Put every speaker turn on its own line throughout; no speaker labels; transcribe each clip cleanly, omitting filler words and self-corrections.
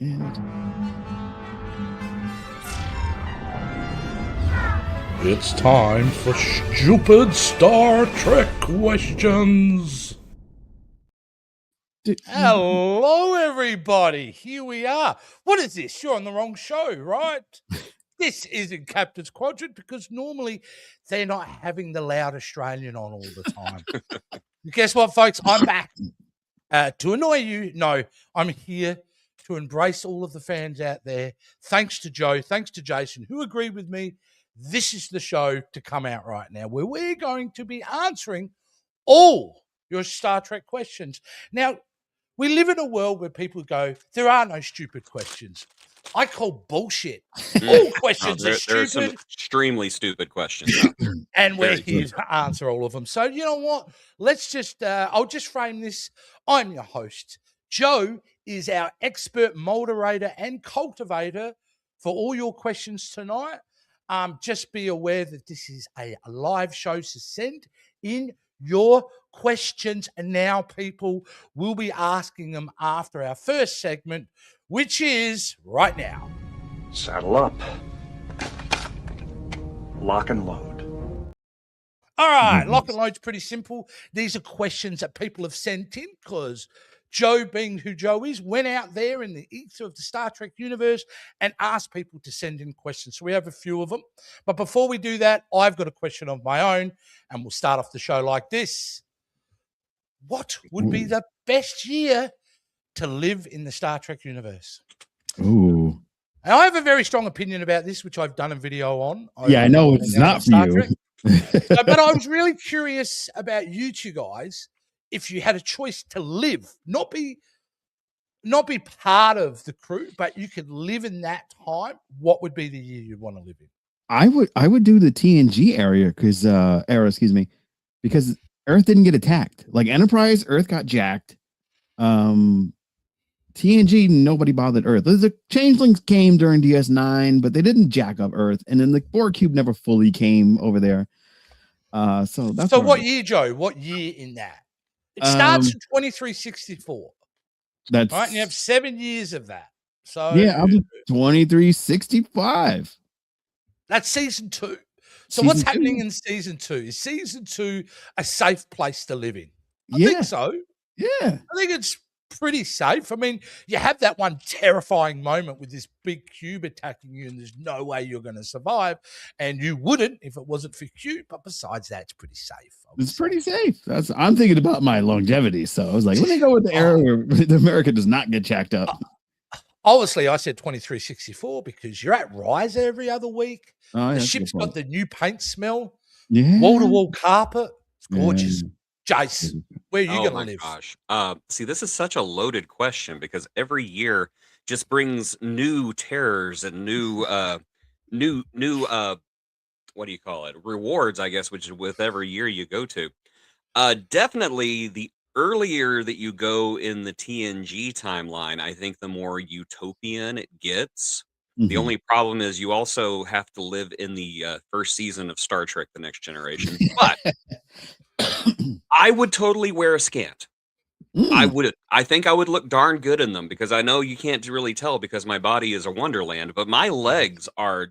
And
It's time for stupid Star Trek questions.
Hello, everybody. Here we are. What is this? You're on the wrong show, right? This isn't Captain's Quadrant because normally they're not having the loud Australian on all the time. Guess what, folks? I'm back to annoy you. No, I'm here to embrace all of the fans out there. Thanks to Joe, thanks to Jason, who agreed with me. This is the show to come out right now where we're going to be answering all your Star Trek questions. Now, we live in a world where people go, there are no stupid questions. I call bullshit. All questions are stupid.
There are some extremely stupid questions.
And we're here to answer all of them. So you know what? Let's just, I'll just frame this. I'm your host. Joe is our expert moderator and cultivator for all your questions tonight. Just be aware that this is a live show, so send in your questions. And now people will be asking them after our first segment, which is right now.
Saddle up. Lock and load.
All right, lock and load's pretty simple. These are questions that people have sent in because Joe, being who Joe is, went out there in the ether of the Star Trek universe and asked people to send in questions. So we have a few of them. But before we do that, I've got a question of my own, and we'll start off the show like this. What would be the best year to live in the Star Trek universe?
Ooh.
And I have a very strong opinion about this, which I've done a video on.
Yeah, I know it's not for you.
But I was really curious about you two guys. If you had a choice to live, not be part of the crew, but you could live in that time, what would be the year you'd want to live in?
I would do the TNG area because Earth didn't get attacked. Like Enterprise, Earth got jacked. TNG, nobody bothered Earth. The changelings came during DS9, but they didn't jack up Earth, and then the Borg cube never fully came over there. So
what year, Joe? What year in that? It starts in 2364.
That's
right, and you have 7 years of that. So
yeah, I'll do 2365.
That's season 2. So what's happening in season 2? Is season 2 a safe place to live in? I think so.
Yeah.
I think it's pretty safe. I mean, you have that one terrifying moment with this big cube attacking you, and there's no way you're going to survive, and you wouldn't if it wasn't for cube. But besides that, it's pretty safe.
It's pretty safe. I'm thinking about my longevity, so I was like, let me go with the era where America does not get jacked up.
Obviously, I said 2364 because you're at Rise every other week. The ship's got the new paint smell.
Yeah,
wall-to-wall carpet. It's gorgeous. Jase, where are you going to live?
Gosh. See, this is such a loaded question because every year just brings new terrors and new what do you call it? Rewards, I guess, which is with every year you go to. Definitely the earlier that you go in the TNG timeline, I think the more utopian it gets. Mm-hmm. The only problem is you also have to live in the first season of Star Trek: The Next Generation. But I would totally wear a scant. I would. I think I would look darn good in them because I know you can't really tell because my body is a wonderland, but my legs are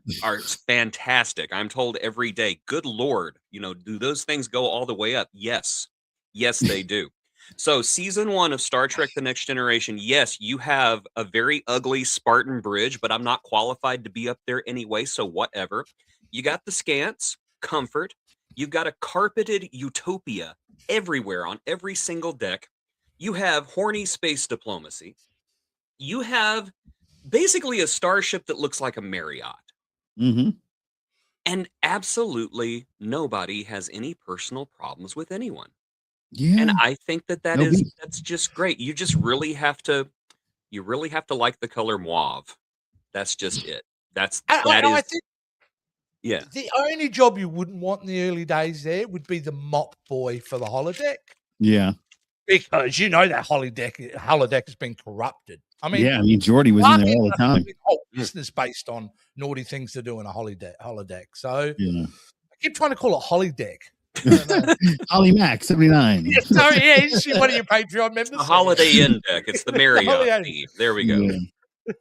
fantastic. I'm told every day, good Lord, do those things go all the way up? Yes. Yes, they do. So season 1 of Star Trek: The Next Generation, yes, you have a very ugly Spartan bridge, but I'm not qualified to be up there anyway, so whatever. You got the scants, comfort. You've got a carpeted utopia everywhere on every single deck. You have horny space diplomacy. You have basically a starship that looks like a Marriott.
Mm-hmm.
And absolutely nobody has any personal problems with anyone.
Yeah.
And I think that's just great. You just really have to like the color mauve. That's just it. I think yeah.
The only job you wouldn't want in the early days there would be the mop boy for the holodeck.
Yeah.
Because that holodeck has been corrupted. I mean,
Geordie was in there all the time.
Whole business based on naughty things to do in a holodeck. So I keep trying to call it holodeck.
Holly Mac 79.
Yeah, sorry, yeah, he's one of your Patreon members.
A Holiday Inn deck. It's the Marriott theme. There we go.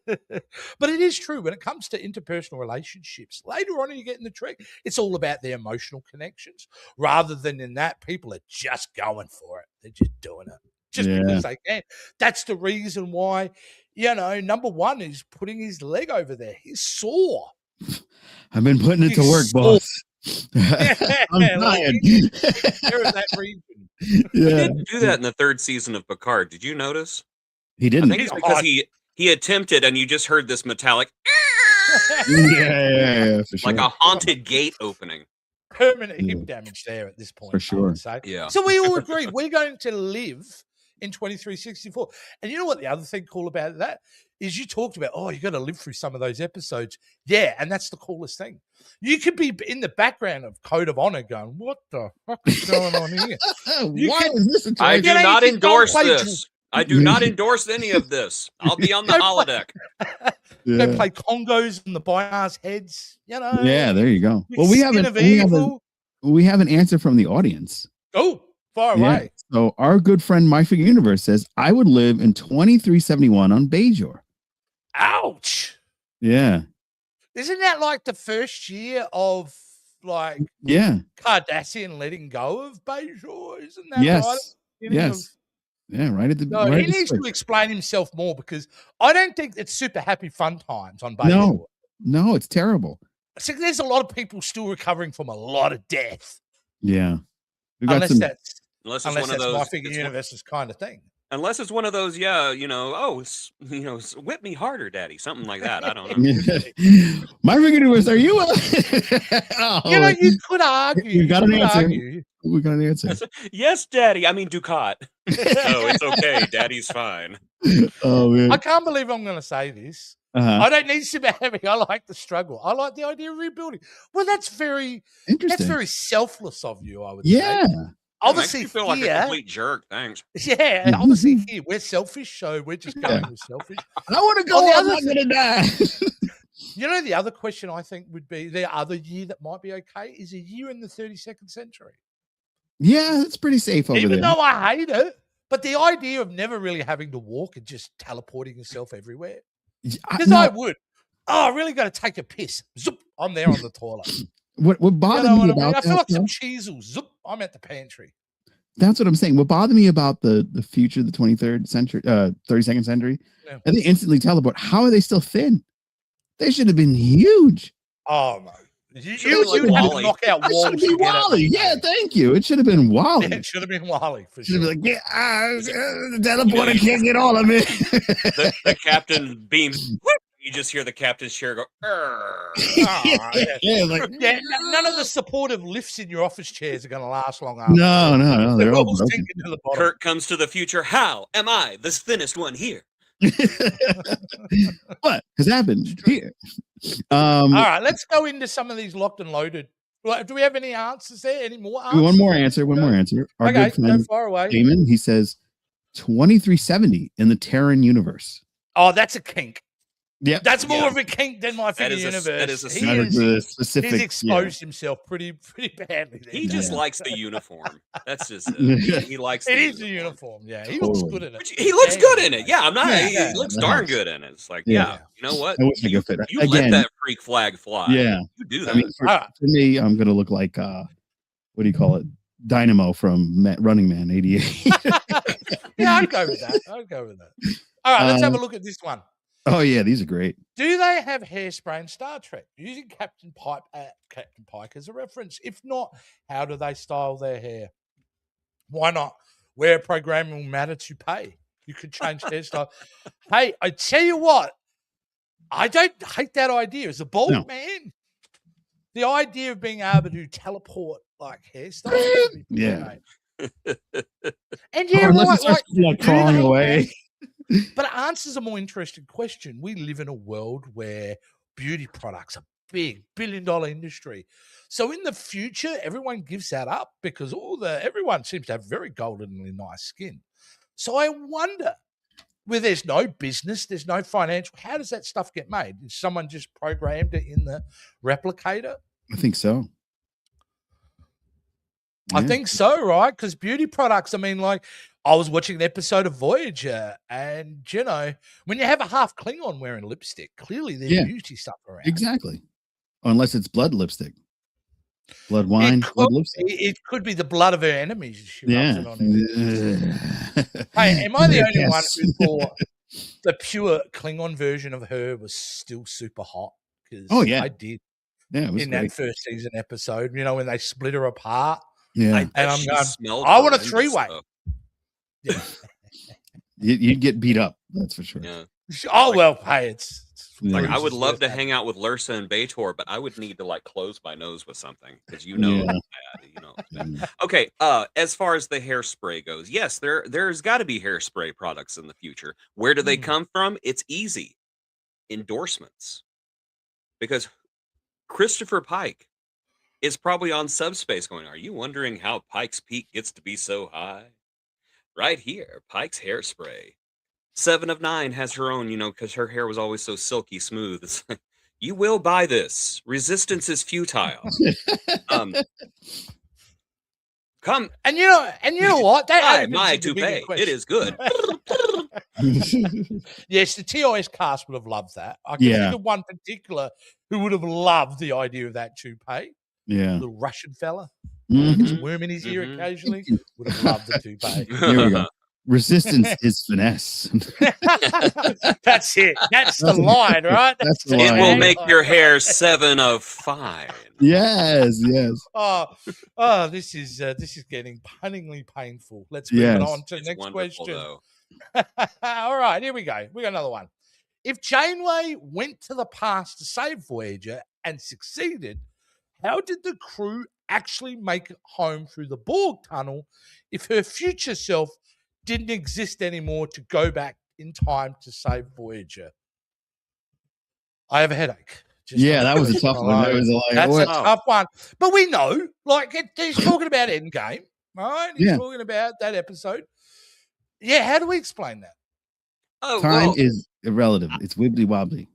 But it is true when it comes to interpersonal relationships. Later on, you get in the Trek, it's all about the emotional connections rather than in that people are just going for it. They're just doing it just because they can. That's the reason why, number one is putting his leg over there. He's sore.
I've been putting it to work, boss. I'm dying.
That region.
He didn't do that in the third season of Picard. Did you notice?
He didn't.
I think it's because he attempted, and you just heard this metallic,
yeah, for sure.
like a haunted gate opening.
Permanent hip damage there at this point.
For sure.
I would say.
Yeah.
So we all agree we're going to live in 2364. And you know what the other thing cool about that is you talked about, you got to live through some of those episodes. Yeah, and that's the coolest thing. You could be in the background of Code of Honor going, what the fuck is going on here?
Is this
I do not endorse this. I do not endorse any of this. I'll be on the holodeck.
Go play congos on the Biar's heads,
Yeah, there you go. Well, we have an answer from the audience.
Oh, far away.
So our good friend My Figure Universe says, I would live in 2371 on Bajor.
Ouch.
Yeah.
Isn't that like the first year of Cardassian letting go of Bajor? Isn't that right?
Yes. Yeah, right at the
he needs to explain himself more because I don't think it's super happy fun times on Bajor.
No, it's terrible.
So there's a lot of people still recovering from a lot of death.
Yeah.
Unless that's
one of those
My Figure Universe's kind of thing.
Unless it's one of those, whip me harder, daddy. Something like that. I don't know.
My Figure Universe, are you?
You could argue.
We got an answer. We got an answer.
Yes, daddy. I mean, Ducat. No, it's okay. Daddy's fine.
Oh, man.
I can't believe I'm going to say this. I don't need super heavy. I like the struggle. I like the idea of rebuilding. Well, that's very interesting. That's very selfless of you, I would say. Obviously,
you feel like a complete jerk. Thanks.
Yeah, obviously here we're selfish, so we're just going with selfish.
I want to go. I'm not going to die.
The other question I think would be the other year that might be okay is a year in the 32nd century.
Yeah, that's pretty safe over there.
Even though I hate it, but the idea of never really having to walk and just teleporting yourself everywhere. Because I would. I really got to take a piss. Zoop, I'm there on the toilet.
What bothered me about
I feel like some cheesel. Zoop, I'm at the pantry.
That's what I'm saying. What bothered me about the future, the 23rd century, 32nd century, and they instantly teleport. How are they still thin? They should have been huge.
Oh no. You had to knock out Wally.
Should be Wally. Yeah, thank you. It should have been Wally.
Yeah, it should have been Wally for sure.
Should be the teleporter can't get all of it.
The captain beams. You just hear the captain's chair go.
None of the supportive lifts in your office chairs are going to last long. After
no, they're all broken.
To the bottom. Kirk comes to the future. How am I the thinnest one here?
What has happened here?
All right, let's go into some of these locked and loaded. Do we have any answers there? Any more answers?
One more answer. Our good friend,
go far away.
Damon, he says 2370 in the Terran universe.
Oh, that's a kink.
Yeah,
that's more of a kink than My Figure Universe.
That is
specific.
He's exposed himself pretty badly. There.
He just likes the uniform. That's just it. He likes.
It is the uniform. Yeah, he looks good in it.
He looks good in it. Yeah, I'm not. He looks darn good in it. It's like, you know what?
You
let that freak flag fly.
Yeah,
you do that.
I mean, for me, I'm gonna look like what do you call it? Dynamo from Running Man '88.
Yeah, I'd go with that. All right, let's have a look at this one.
Oh yeah, these are great.
Do they have hairspray in Star Trek? Using Captain Pike as a reference. If not, how do they style their hair? Why not? Where programming will matter to pay. You could change hairstyle. Hey, I tell you what, I don't hate that idea. As a bald man, the idea of being able to teleport like hairstyle.
Yeah.
And right,
like crawling away.
But it answers a more interesting question. We live in a world where beauty products are big, billion-dollar industry. So in the future, everyone gives that up because everyone seems to have very goldenly nice skin. So I wonder, where there's no business, there's no financial, how does that stuff get made? Is someone just programmed it in the replicator?
I think so.
I think so, right? Because beauty products, I mean, like, I was watching an episode of Voyager, and you know, when you have a half Klingon wearing lipstick, clearly there's
Yeah.
beauty stuff around.
Exactly. Unless it's blood lipstick. Blood wine, blood lipstick.
It could be the blood of her enemies. She rubs
Yeah.
it on her. Hey, am I the only one who thought the pure Klingon version of her was still super hot? Because
Oh, yeah.
I did
Yeah, it was
in
great.
that first season episode. You know, when they split her apart.
Yeah.
I bet
And I'm
she
going,
smelled
I want a
horrendous,
three-way.
though.
Yeah.
You'd get beat up, that's for sure.
Yeah.
Oh
Like-
well, hey, it's
Like, I
Cruise
would
is
love
worth
to
having.
hang out with Lursa and Bator, but I would need to like close my nose with something because you know
Yeah.
it's bad. You know it's bad.
Yeah.
Okay, as far as the hairspray goes, yes, there's got to be hairspray products in the future. Where do they come from? It's easy. Endorsements. Because Christopher Pike is probably on Subspace going, are you wondering how Pike's Peak gets to be so high? Right here, Pike's hairspray. 7 of 9 has her own, you know, because her hair was always so silky smooth. It's like, you will buy this. Resistance is futile. Come,
And you know what? That
buy
opens
my
into bigger
toupee. It is good.
Yes, the TOS cast would have loved that. I can
Yeah.
think of one particular who would have loved the idea of that toupee.
Yeah.
Little Russian fella,
Mhm.
gets a worm in his ear
Mhm.
occasionally. Would have loved the toupee.
Here we go. Resistance is finesse.
That's it. That's the line, right?
That's the
It
line.
will make your hair 7 of 5.
Yes, yes.
Oh, this is getting punningly painful. Let's move
Yes.
on to the
It's
next
wonderful,
question.
though.
All right, here we go. We got another one. If Janeway went to the past to save Voyager and succeeded, how did the crew actually make it home through the Borg tunnel if her future self didn't exist anymore to go back in time to save Voyager? I have a headache.
Yeah, that was a tough one. That was like,
That's
what?
a tough one. But we know, like, he's talking about Endgame, right? He's
Yeah.
talking about that episode. Yeah, how do we explain that?
Oh,
Time
well,
is irrelative. It's wibbly wobbly.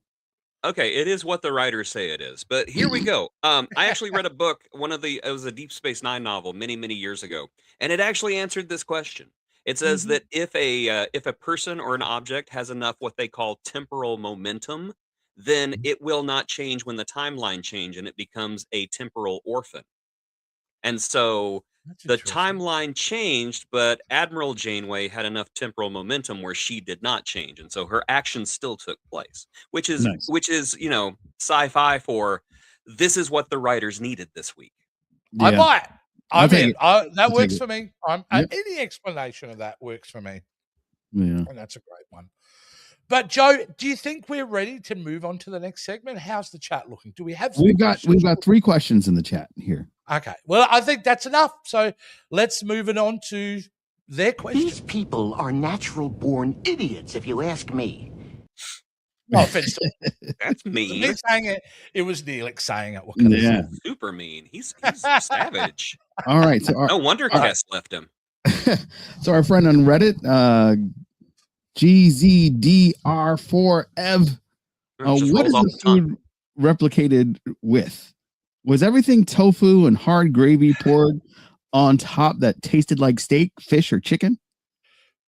okay, it is what the writers say it is. But here we go. I actually read a book, it was a Deep Space Nine novel many years ago, and it actually answered this question. It says that if a person or an object has enough what they call temporal momentum, then it will not change when the timeline change, and it becomes a temporal orphan. And so
That's
the
interesting.
timeline changed, but Admiral Janeway had enough temporal momentum where she did not change, and so her actions still took place, which is
Nice.
you know, sci-fi for this is what the writers needed this week.
I
Yeah.
buy it.
I'll
I
take
mean,
it.
that
I'll
works
take it.
for me.
Yep.
Any explanation of that works for me,
Yeah.
and that's a great one. But Joe, do you think we're ready to move on to the next segment? How's the chat looking? Do we have? Some
We've
questions?
got 3 questions in the chat here.
Okay. Well, I think that's enough. So let's move it on to their question.
These people are natural-born idiots, if you ask me.
No offense to
That's
Mm-hmm.
mean.
me saying it. It was Neelix saying it. What can I say?
Yeah.
Super mean. He's savage.
All right. So
No wonder
all right.
Kess left him.
so our friend on Reddit, GZDR4Ev,
Just
what
rolls
is
off
the
the tongue.
food replicated with? Was everything tofu and hard gravy poured on top that tasted like steak, fish, or chicken?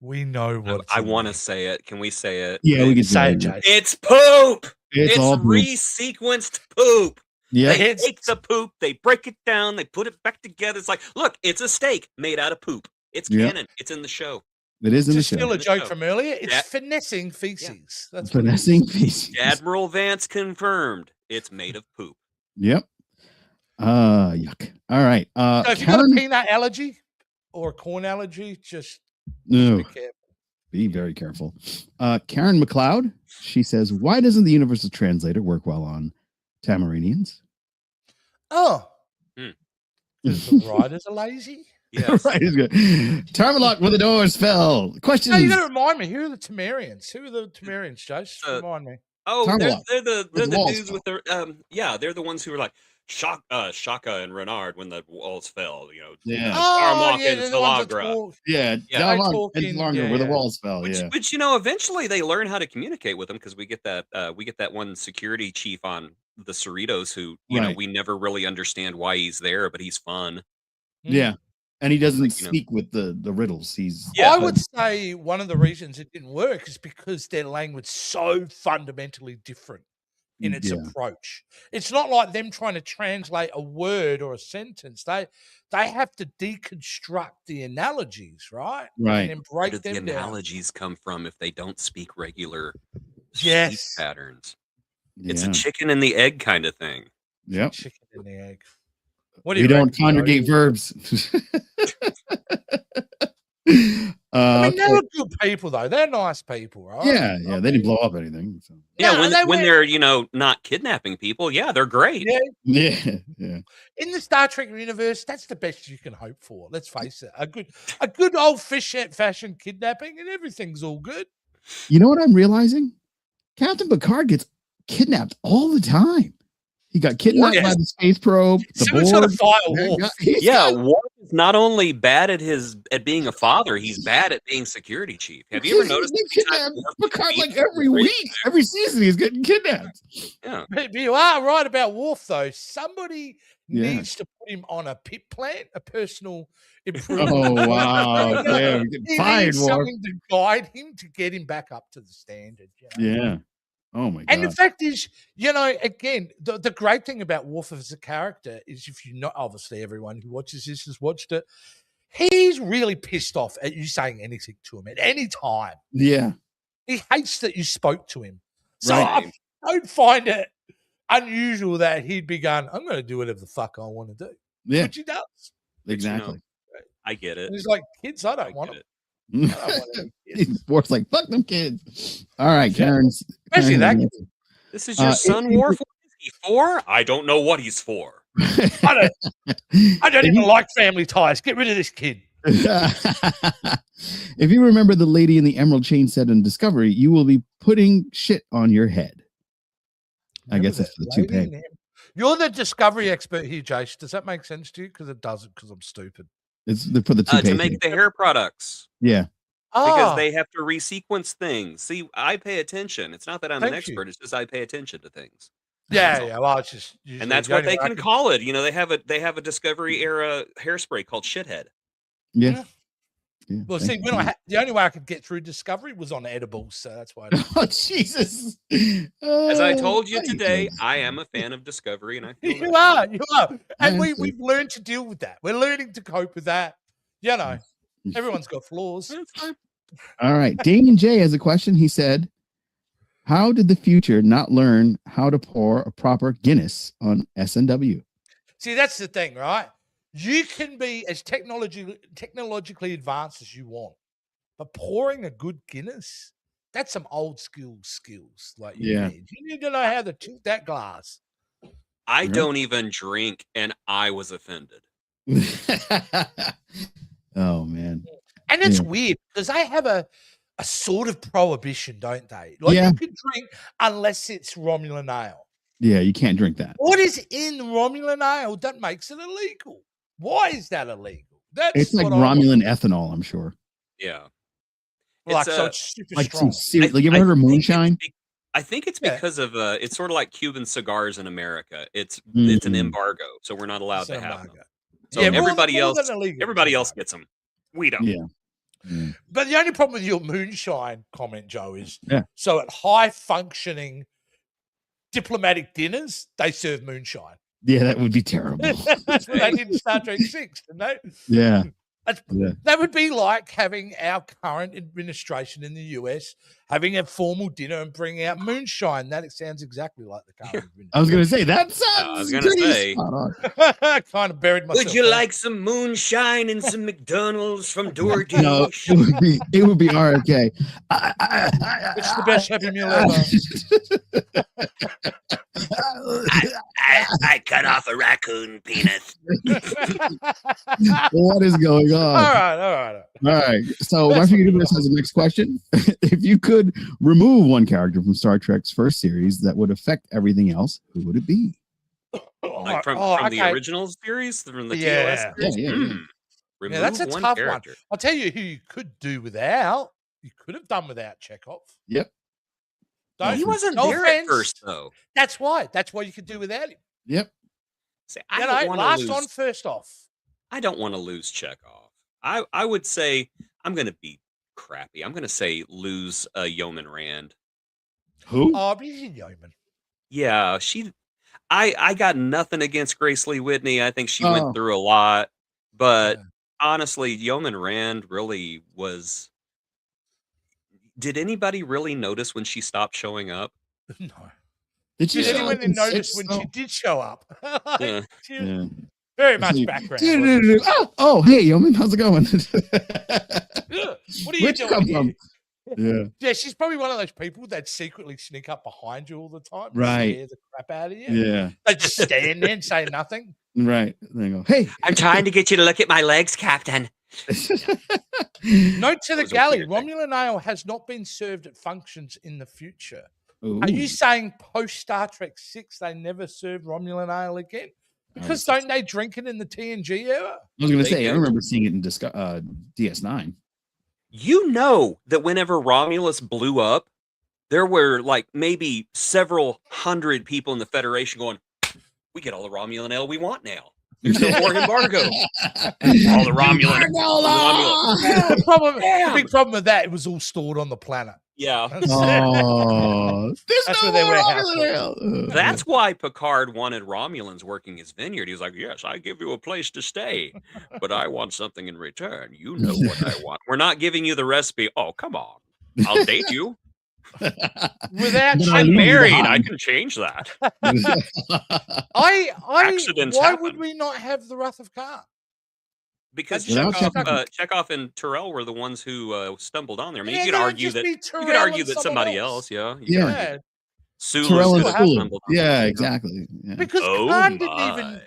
We know what
I want to say it. Can we say it?
Yeah, we can
say it,
say
Jase.
It's poop.
It's all poop.
resequenced poop.
Yeah.
They
It's-
take the poop, they break it down, they put it back together. It's like, look, it's a steak made out of poop. It's
Yeah.
canon. It's in the show.
It is in the
Just still
show.
a joke
show.
from earlier. It's
Yeah.
finessing feces. That's what it is.
Finessing feces.
Admiral Vance confirmed it's made of poop.
Yep. Yuck. All right.
So if you've got a
Karen,
peanut allergy or a corn allergy, just
no,
be careful.
be very careful. Karen McLeod, she says, why doesn't the universal translator work well on Tamarinians?
Oh,
Hmm.
because the riders are lazy.
Yes.
Right, it's good. Tarmalok where the doors fell. Questions.
No, you got to remind me. Who are the Tamarians? Who are the Tamarians, Jase? Remind me.
Oh,
Tarmalok.
they're the
the walls
dudes with the they're the ones who were like Shaka and Renard when the walls fell. You know,
Yeah.
Armok and
they're the ones that
Salagra.
talk.
Yeah.
Yeah.
Down
They
long,
talk
it's
in-
longer
yeah,
where the
yeah.
walls fell.
Which,
Yeah.
which you know, eventually they learn how to communicate with them because we get that one security chief on the Cerritos who you know
Right.
we never really understand why he's there, but he's fun.
Hmm.
Yeah. And he doesn't
Like, you know.
speak with the riddles. He's
Yeah.
I would say one of the reasons it didn't work is because their language so fundamentally different in its approach. It's not like them trying to translate a word or a sentence. They have to deconstruct the analogies, right?
Right.
And then
Where
break
did the
them down.
analogies come from if they don't speak regular speech
Yes.
patterns?
Yeah.
It's a chicken and the egg kind of thing.
Yep.
Chicken and the egg. What do
We
you
don't
reckon, Joe?
congregate verbs.
I mean,
okay.
they're good people, though. They're nice people, right?
Yeah, they didn't blow up anything. So.
Yeah,
No,
when they're not kidnapping people, yeah, they're great.
Yeah.
Yeah.
In the Star Trek universe, that's the best you can hope for. Let's face it. A good old fashioned kidnapping and everything's all good.
You know what I'm realizing? Captain Picard gets kidnapped all the time. He got kidnapped by the space probe.
Someone's trying to fire Worf.
Worf is not only bad at being a father, he's bad at being security chief. Have you ever noticed?
Picard like every week, every season, he's getting kidnapped.
Yeah,
but you are right about Worf, though. Somebody needs to put him on a pit plan, a personal improvement.
Oh wow! Damn,
He
fired,
needs
Worf.
something to guide him to get him back up to the standard. You know?
Yeah. Oh my god!
And the fact is, again, the great thing about Worf as a character is, if you know, obviously everyone who watches this has watched it, he's really pissed off at you saying anything to him at any time.
Yeah.
He hates that you spoke to him. So
Right.
I don't find it unusual that he'd be going, I'm going to do whatever the fuck I want to do.
Yeah.
Which he does.
Exactly.
I get it.
And he's like, kids, I don't want it.
Worf's like, fuck them kids. All right, Karen's.
Especially that kid.
This is your son, Worf. What is he for? I don't know what he's for.
I don't even like family ties. Get rid of this kid.
If you remember the lady in the emerald chain set in Discovery, you will be putting shit on your head. I guess that's for the toupee.
You're the Discovery expert here, Jase. Does that make sense to you? Because it doesn't, because I'm stupid.
It's for the toupee
to make the hair products.
Yeah.
Because they have to resequence things. See, I pay attention. It's not that I'm an expert. It's just I pay attention to things.
Yeah. Well, it's just,
and that's what they can call it. They have a Discovery era hairspray called Shithead.
Yeah.
Well, see, the only way I could get through Discovery was on edibles, so that's why.
Oh, Jesus!
As I told you today, I am a fan of Discovery, and I feel
you are, and we've learned to deal with that. We're learning to cope with that. Everyone's got flaws.
All right, Damon J has a question. He said, "How did the future not learn how to pour a proper Guinness on SNW?"
See, that's the thing, right? You can be as technologically advanced as you want, but pouring a good Guinness, that's some old school skills. Like, you need to know how to tilt that glass.
I don't even drink, and I was offended.
Oh, man.
And it's weird because they have a sort of prohibition, don't they? Like, you can drink unless it's Romulan ale.
Yeah, you can't drink that.
What is in Romulan ale that makes it illegal? Why is that illegal?
It's like Romulan ethanol, I'm sure.
Yeah.
Like, so it's super
like
strong.
Like, you ever heard of moonshine?
I think it's because of it's sort of like Cuban cigars in America. It's an embargo, so we're not allowed to have them. So everybody else gets them. We don't.
Yeah.
But the only problem with your moonshine comment, Joe, is so at high functioning diplomatic dinners, they serve moonshine.
Yeah, that would be terrible.
That's what they did in Star Trek 6, didn't they?
Yeah.
That would be like having our current administration in the US having a formal dinner and bringing out moonshine. That sounds exactly like the current administration.
I was going to say, that sounds pretty spot on.
Kind of buried myself.
Would you like some moonshine and some McDonald's from DoorDash?
No, it would be RFK.
It's the best Happy Meal ever.
I cut off a raccoon penis.
What is going on?
All right.
So Marshall Universe has the next question. If you could remove one character from Star Trek's first series that would affect everything else, who would it be?
Like from the original series, from the TOS series?
Yeah, that's a tough one. I'll tell you who you could do without. You could have done without Chekhov.
Yep.
He wasn't there at first, though.
That's why. That's why you could do without him.
Yep.
See,
last on, first off.
I don't want to lose Chekhov. I would say I'm going to be crappy. I'm going to say lose Yeoman Rand.
Who?
Oh, but he's a yeoman.
Yeah, I got nothing against Grace Lee Whitney. I think she went
Oh.
through a lot, but
Yeah.
honestly, Yeoman Rand really was. Did anybody really notice when she stopped showing up?
No.
Did you
Did
say
anyone
like in
notice
6?
when
though?
she did show up? Like,
Yeah.
she was
Yeah.
very
It's
much
like,
background. wasn't she?
Oh, hey, Yeoman, how's it going?
Ugh, what are you
Where'd you
doing
come
here?
from? Yeah.
Yeah, she's probably one of those people that secretly sneak up behind you all the time and
Right.
scare the crap out of you.
Yeah.
They just stand there and say nothing.
Right. They go, hey.
I'm trying to get you to look at my legs, Captain.
Note to the
was a
galley,
weird thing.
Romulan ale has not been served at functions in the future.
Ooh.
Are you saying post Star Trek 6 they never serve Romulan ale again? Because don't they drink it in the TNG era?
I was going to
They
say, I
do.
remember seeing it in DS9.
You know that whenever Romulus blew up, there were like maybe several hundred people in the Federation going, "We get all the Romulan ale we want now. There's no more embargo. All the Romulan."
Yeah, the big problem with that, it was all stored on the planet.
Yeah.
Oh,
That's where they were
That's why Picard wanted Romulans working his vineyard. He was like, "Yes, I give you a place to stay, but I want something in return. You know what I want. We're not giving you the recipe. Oh, come on. I'll date you.
Without
But
I'm
leave you
married. I
behind.
can change that." Accidents
why
happen.
would we not have the Wrath of Khan?
Because
Without
Chekhov and Terrell were the ones who stumbled on there. I mean,
Yeah,
you could
that would
argue
just
that
be
you could
Terrell
argue
and
that
someone
somebody
else.
else, yeah.
Yeah.
Sulu
Terrell
could
and
have
Sulu.
stumbled on
Yeah,
there.
exactly. Yeah.
Because
Oh
Khan didn't
my.
even,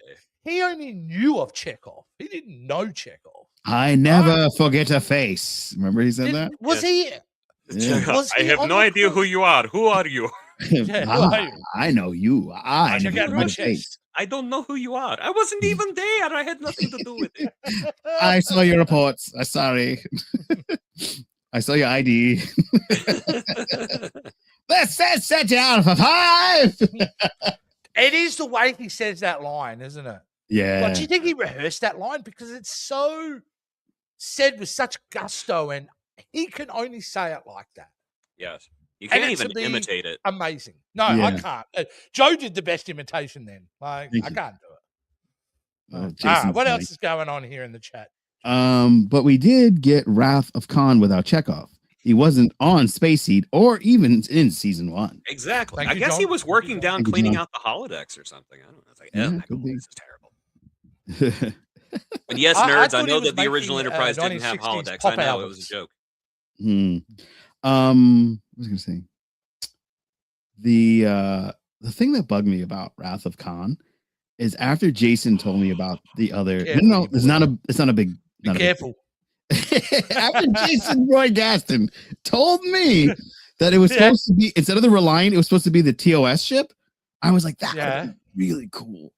he only knew of Chekhov. He didn't know Chekhov.
I never forget a face. Remember he said that?
Was he?
Yeah.
Was
I
he
have
on
no
the
idea
crew?
who you are. Who are you?
Yeah, who are you?
I know you. I
Check
know
out
you
my
by face.
chest.
I don't know who you are. I wasn't even there. I had nothing to do with it.
I saw your reports. I'm sorry. I saw your ID. Let's set down for 5.
It is the way he says that line, isn't it?
Yeah.
Like, do you think he rehearsed that line? Because it's so said with such gusto, and he can only say it like that.
Yes. You
And
can't
it to
even
be
imitate it.
Amazing. No, I
Yeah.
can't. Joe did the best imitation then. Like,
Thank
I
you.
can't do it.
Oh,
All right,
Jason's
what
funny.
else is going on here in the chat?
But we did get Wrath of Khan without Chekhov. He wasn't on Space Heat or even in season 1.
Exactly.
Thank
I
you,
guess he
John.
was
Thank you,
working
John.
down
Thank you,
cleaning
John.
out the holodecks or something. I don't know. It's like,
Yeah,
oh, my
could
God,
be.
this is terrible. And yes,
I
nerds, I,
thought he
know
was
that the original
making,
Enterprise didn't have
1960s
holodecks. I
pop
know, it
albums.
was a joke.
What was I gonna say? The thing that bugged me about Wrath of Khan is after Jason told me about the other.
Careful,
No,
you
it's
boy.
not a big.
Be
not a big
careful.
after Jason Roy Gaston told me that it was
Yeah.
supposed to be, instead of the Reliant, it was supposed to be the TOS ship. I was like, that would
Yeah.
have been really cool.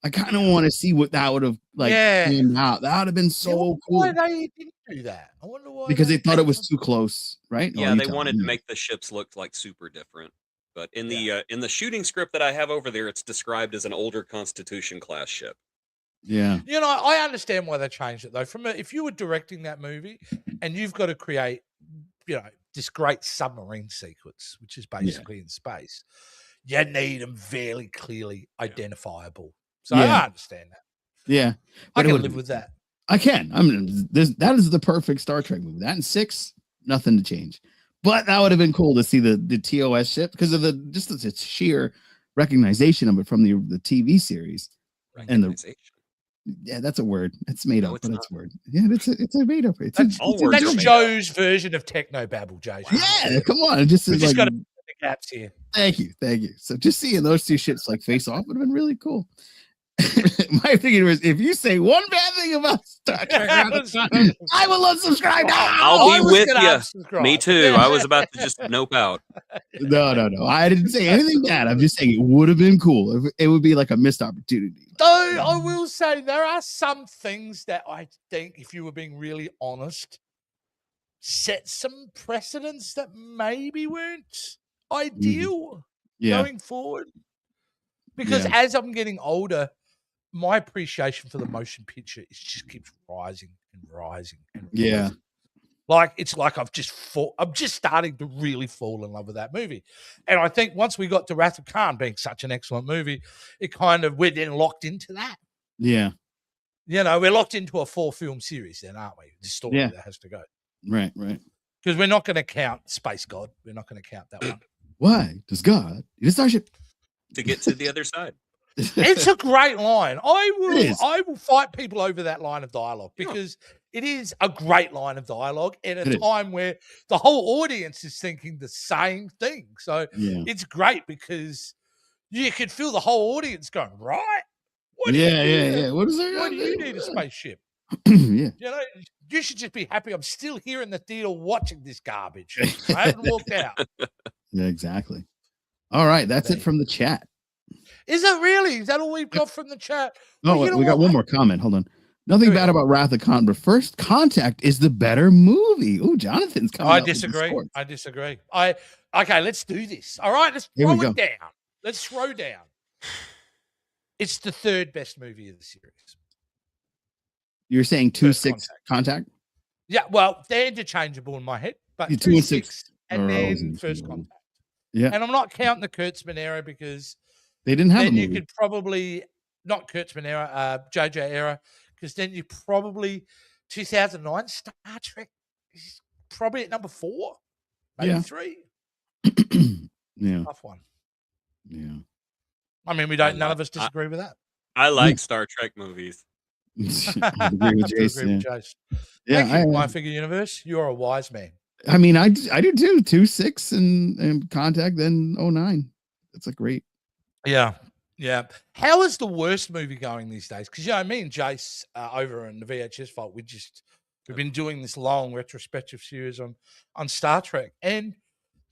I kind of want to see what that would have like
Yeah.
came out. That would have been
I
so
wonder
cool
why they didn't do that. I wonder why.
because they thought it was too close, right?
Yeah,
Oh, you
they
tell
wanted
me.
to make the ships look like super different. But in the shooting script that I have over there, it's described as an older Constitution class ship.
Yeah.
You know, I understand why they changed it though. If you were directing that movie and you've got to create, this great submarine sequence, which is basically in space, you need them very clearly identifiable. So
Yeah.
I understand that.
Yeah.
I
But it
can
would've
live
been
with that.
I can. I mean, that is the perfect Star Trek movie. That and 6, nothing to change. But that would have been cool to see the TOS ship because of the sheer recognition of it from the TV series. And that's a word. It's made
No,
up,
it's
but
not.
it's a word. Yeah, it's a made up.
All words are
That's
made
Joe's version of technobabble, Jason.
Yeah, come on. It just
We
is
just
like,
got to the gaps here.
thank you. So just seeing those two ships like face off would have been really cool. My thinking was, if you say one bad thing about Star Trek, I will unsubscribe now.
I'll be with you.
Unsubscribe.
Me too. I was about to just nope out.
No. I didn't say anything bad. I'm just saying it would have been cool. It would be like a missed opportunity.
Though I will say there are some things that I think, if you were being really honest, set some precedents that maybe weren't ideal
Yeah.
going forward. Because as I'm getting older, my appreciation for the motion picture just keeps rising and rising and
Yeah.
rising. Like it's like I'm just starting to really fall in love with that movie. And I think once we got to Wrath of Khan being such an excellent movie, we're then locked into that.
Yeah.
You know, we're locked into a 4-film series then, aren't we? The story
Yeah.
that has to go.
Right.
Because we're not going to count Space God. We're not going to count that one.
Why does God need a starship
to get to the other side?
It's a great line.
It is.
I will fight people over that line of dialogue because it is a great line of dialogue at a time where the whole audience is thinking the same thing. So it's great because you can feel the whole audience going, right? What do you need?
What is that?
Why do you need a spaceship?
Yeah.
You know, you should just be happy I'm still here in the theater watching this garbage. I haven't walked out.
Yeah, exactly. All right, that's it from the chat.
Is it really? Is that all we've got from the chat?
Oh,
Well, you know
we got
what?
one more comment. Hold on. Nothing bad about Wrath of Khan, but First Contact is the better movie. Oh, Jonathan's coming.
I disagree. Okay, let's do this. All right, let's throw it down. Let's throw down. It's the third best movie of the series.
You're saying 2-6 Contact?
Yeah, well, they're interchangeable in my head, but
2 and 6
and then
always
First Contact.
Yeah.
And I'm not counting the Kurtzman era because
they didn't have
then
a
you
movie.
could probably not Kurtzman era, JJ era, because then you probably 2009 Star Trek is probably at number 4, maybe 3.
Yeah,
tough one.
Yeah,
I mean, none of us disagree with that.
I like Star Trek movies.
I agree with Jase. Yeah,
Thank you, My Figure Universe. You're a wise man.
I mean, I do too. 2-6 and Contact, then 09. That's a great.
Yeah. How is the worst movie going these days? Because me and Jase over in the VHS Vault, we've been doing this long retrospective series on Star Trek, and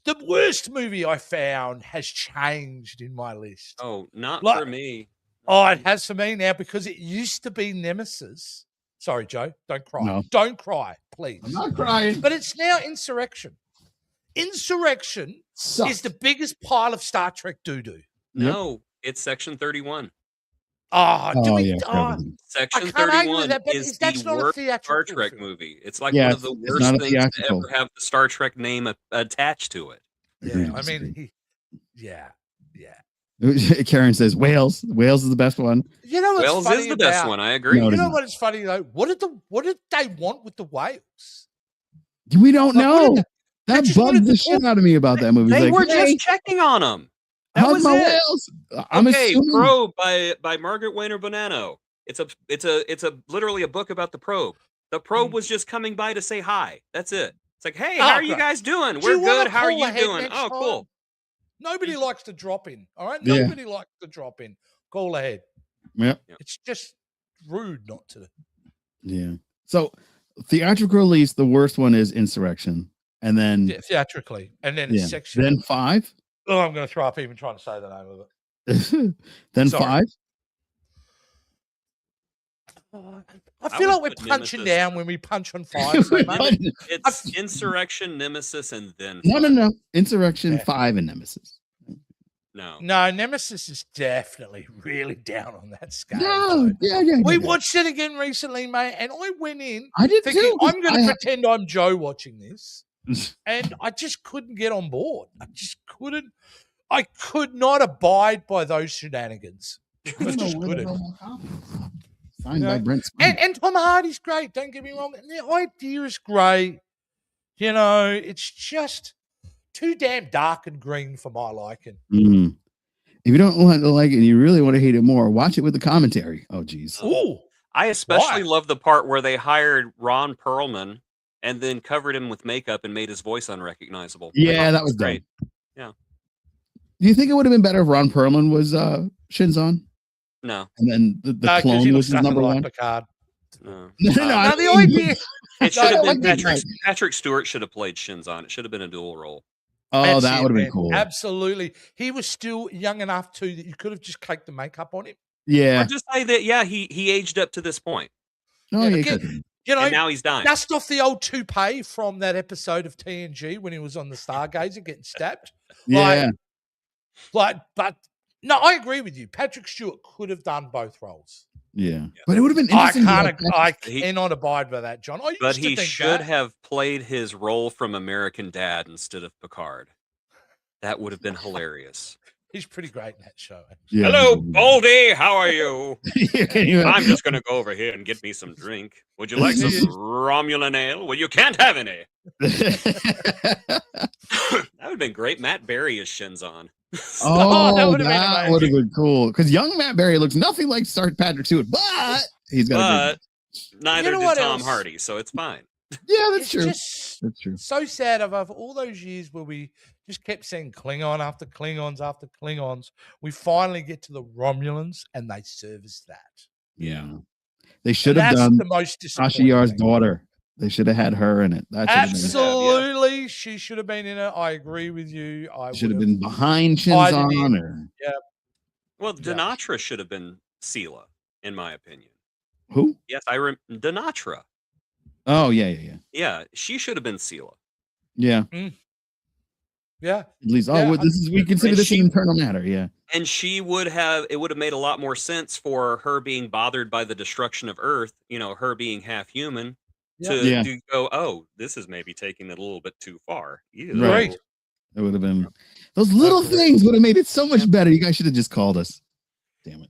the worst movie I found has changed in my list.
Oh, not for me.
Oh, it has for me now because it used to be Nemesis. Sorry, Joe. Don't cry.
No.
Don't cry, please.
I'm not crying.
But it's now Insurrection. Insurrection is the biggest pile of Star Trek doo-doo.
No, it's Section 31. Section 31 is the worst Star Trek movie. It's like one of the worst things to ever have the Star Trek name attached to it.
Yeah, I mean, yeah.
Karen says Wales. Wales is the best one.
You know what's
Wales
funny
is the best one. I agree.
You know what is funny though? What did they want with the whales?
We don't know. That bugged the shit out of me about that movie.
They were just checking on them. That was
my
it.
whales. I'm assuming.
Probe by Margaret Weiner Bonanno. It's literally a book about the probe. The probe was just coming by to say hi. That's it. It's like, hey, how are you guys doing? We're good. How are you doing? Oh, cool.
Nobody likes to drop in. All right. Nobody likes to drop in. Call ahead.
Yep.
It's just rude not to.
Yeah. So theatrical release, the worst one is Insurrection. And then
theatrically. And then it's Section.
Then 5.
Oh, I'm going to throw up even trying to say the name of
it. Then 5.
I feel like we're punching down when we punch on 5. So
it's Insurrection, Nemesis, and then
5. No. Insurrection, 5, and Nemesis.
No,
Nemesis is definitely really down on that scale.
No,
we watched it again recently, mate, and I went in
thinking,
too, I'm going to pretend I'm Joe watching this, and I just couldn't get on board. I just couldn't. I could not abide by those shenanigans. I just couldn't.
Signed by Brent
and Tom Hardy's great. Don't get me wrong. And the idea is great. You know, it's just too damn dark and green for my liking.
Mm. If you don't want to like it and you really want to hate it more, watch it with the commentary. Oh, geez.
Ooh.
I especially love the part where they hired Ron Perlman and then covered him with makeup and made his voice unrecognizable.
Yeah, that was great.
Yeah.
Do you think it would have been better if Ron Perlman was Shinzon?
No.
And then the clone was his number one?
Picard.
No.
The idea...
It should have been Patrick Stewart should have played Shinzon. It should have been a dual role.
Oh, that would have been cool.
Absolutely. He was still young enough too that you could have just caked the makeup on him.
Yeah.
Or just say that, he aged up to this point.
Oh,
and
now he's dying.
Dust off the old toupee from that episode of TNG when he was on the Stargazer getting stabbed.
Yeah.
But no, I agree with you. Patrick Stewart could have done both roles.
Yeah. But it would have been interesting.
I cannot abide by that, John.
But he should have played his role from American Dad instead of Picard. That would have been hilarious.
He's pretty great in that show.
Yeah.
Hello, Baldy. How are you? I'm just going to go over here and get me some drink. Would you like some Romulan ale? Well, you can't have any. That would have been great. Matt Berry as Shinzon.
That would have been cool. Because young Matt Berry looks nothing like Sergeant Patrick Stewart, but he's got
neither did Tom Hardy, so it's fine.
Yeah, that's true. That's true.
So sad of all those years where we just kept seeing Klingon after Klingons after Klingons. We finally get to the Romulans, and they service that.
Yeah, they should have done
the most
Tasha Yar's daughter. They should have had her in it.
Absolutely, she should have been in it. I agree with you. I
should have been behind Shinzon.
Well, Dinatra should have been Sela, in my opinion.
Who?
Yes, I remember Dinatra.
Oh, yeah.
Yeah, she should have been Sela.
Yeah.
Yeah.
At least, we consider this an internal matter, yeah.
And it would have made a lot more sense for her being bothered by the destruction of Earth, her being half human, to go, oh, this is maybe taking it a little bit too far.
Right. It would have been, those little things would have made it so much better. You guys should have just called us. Damn it.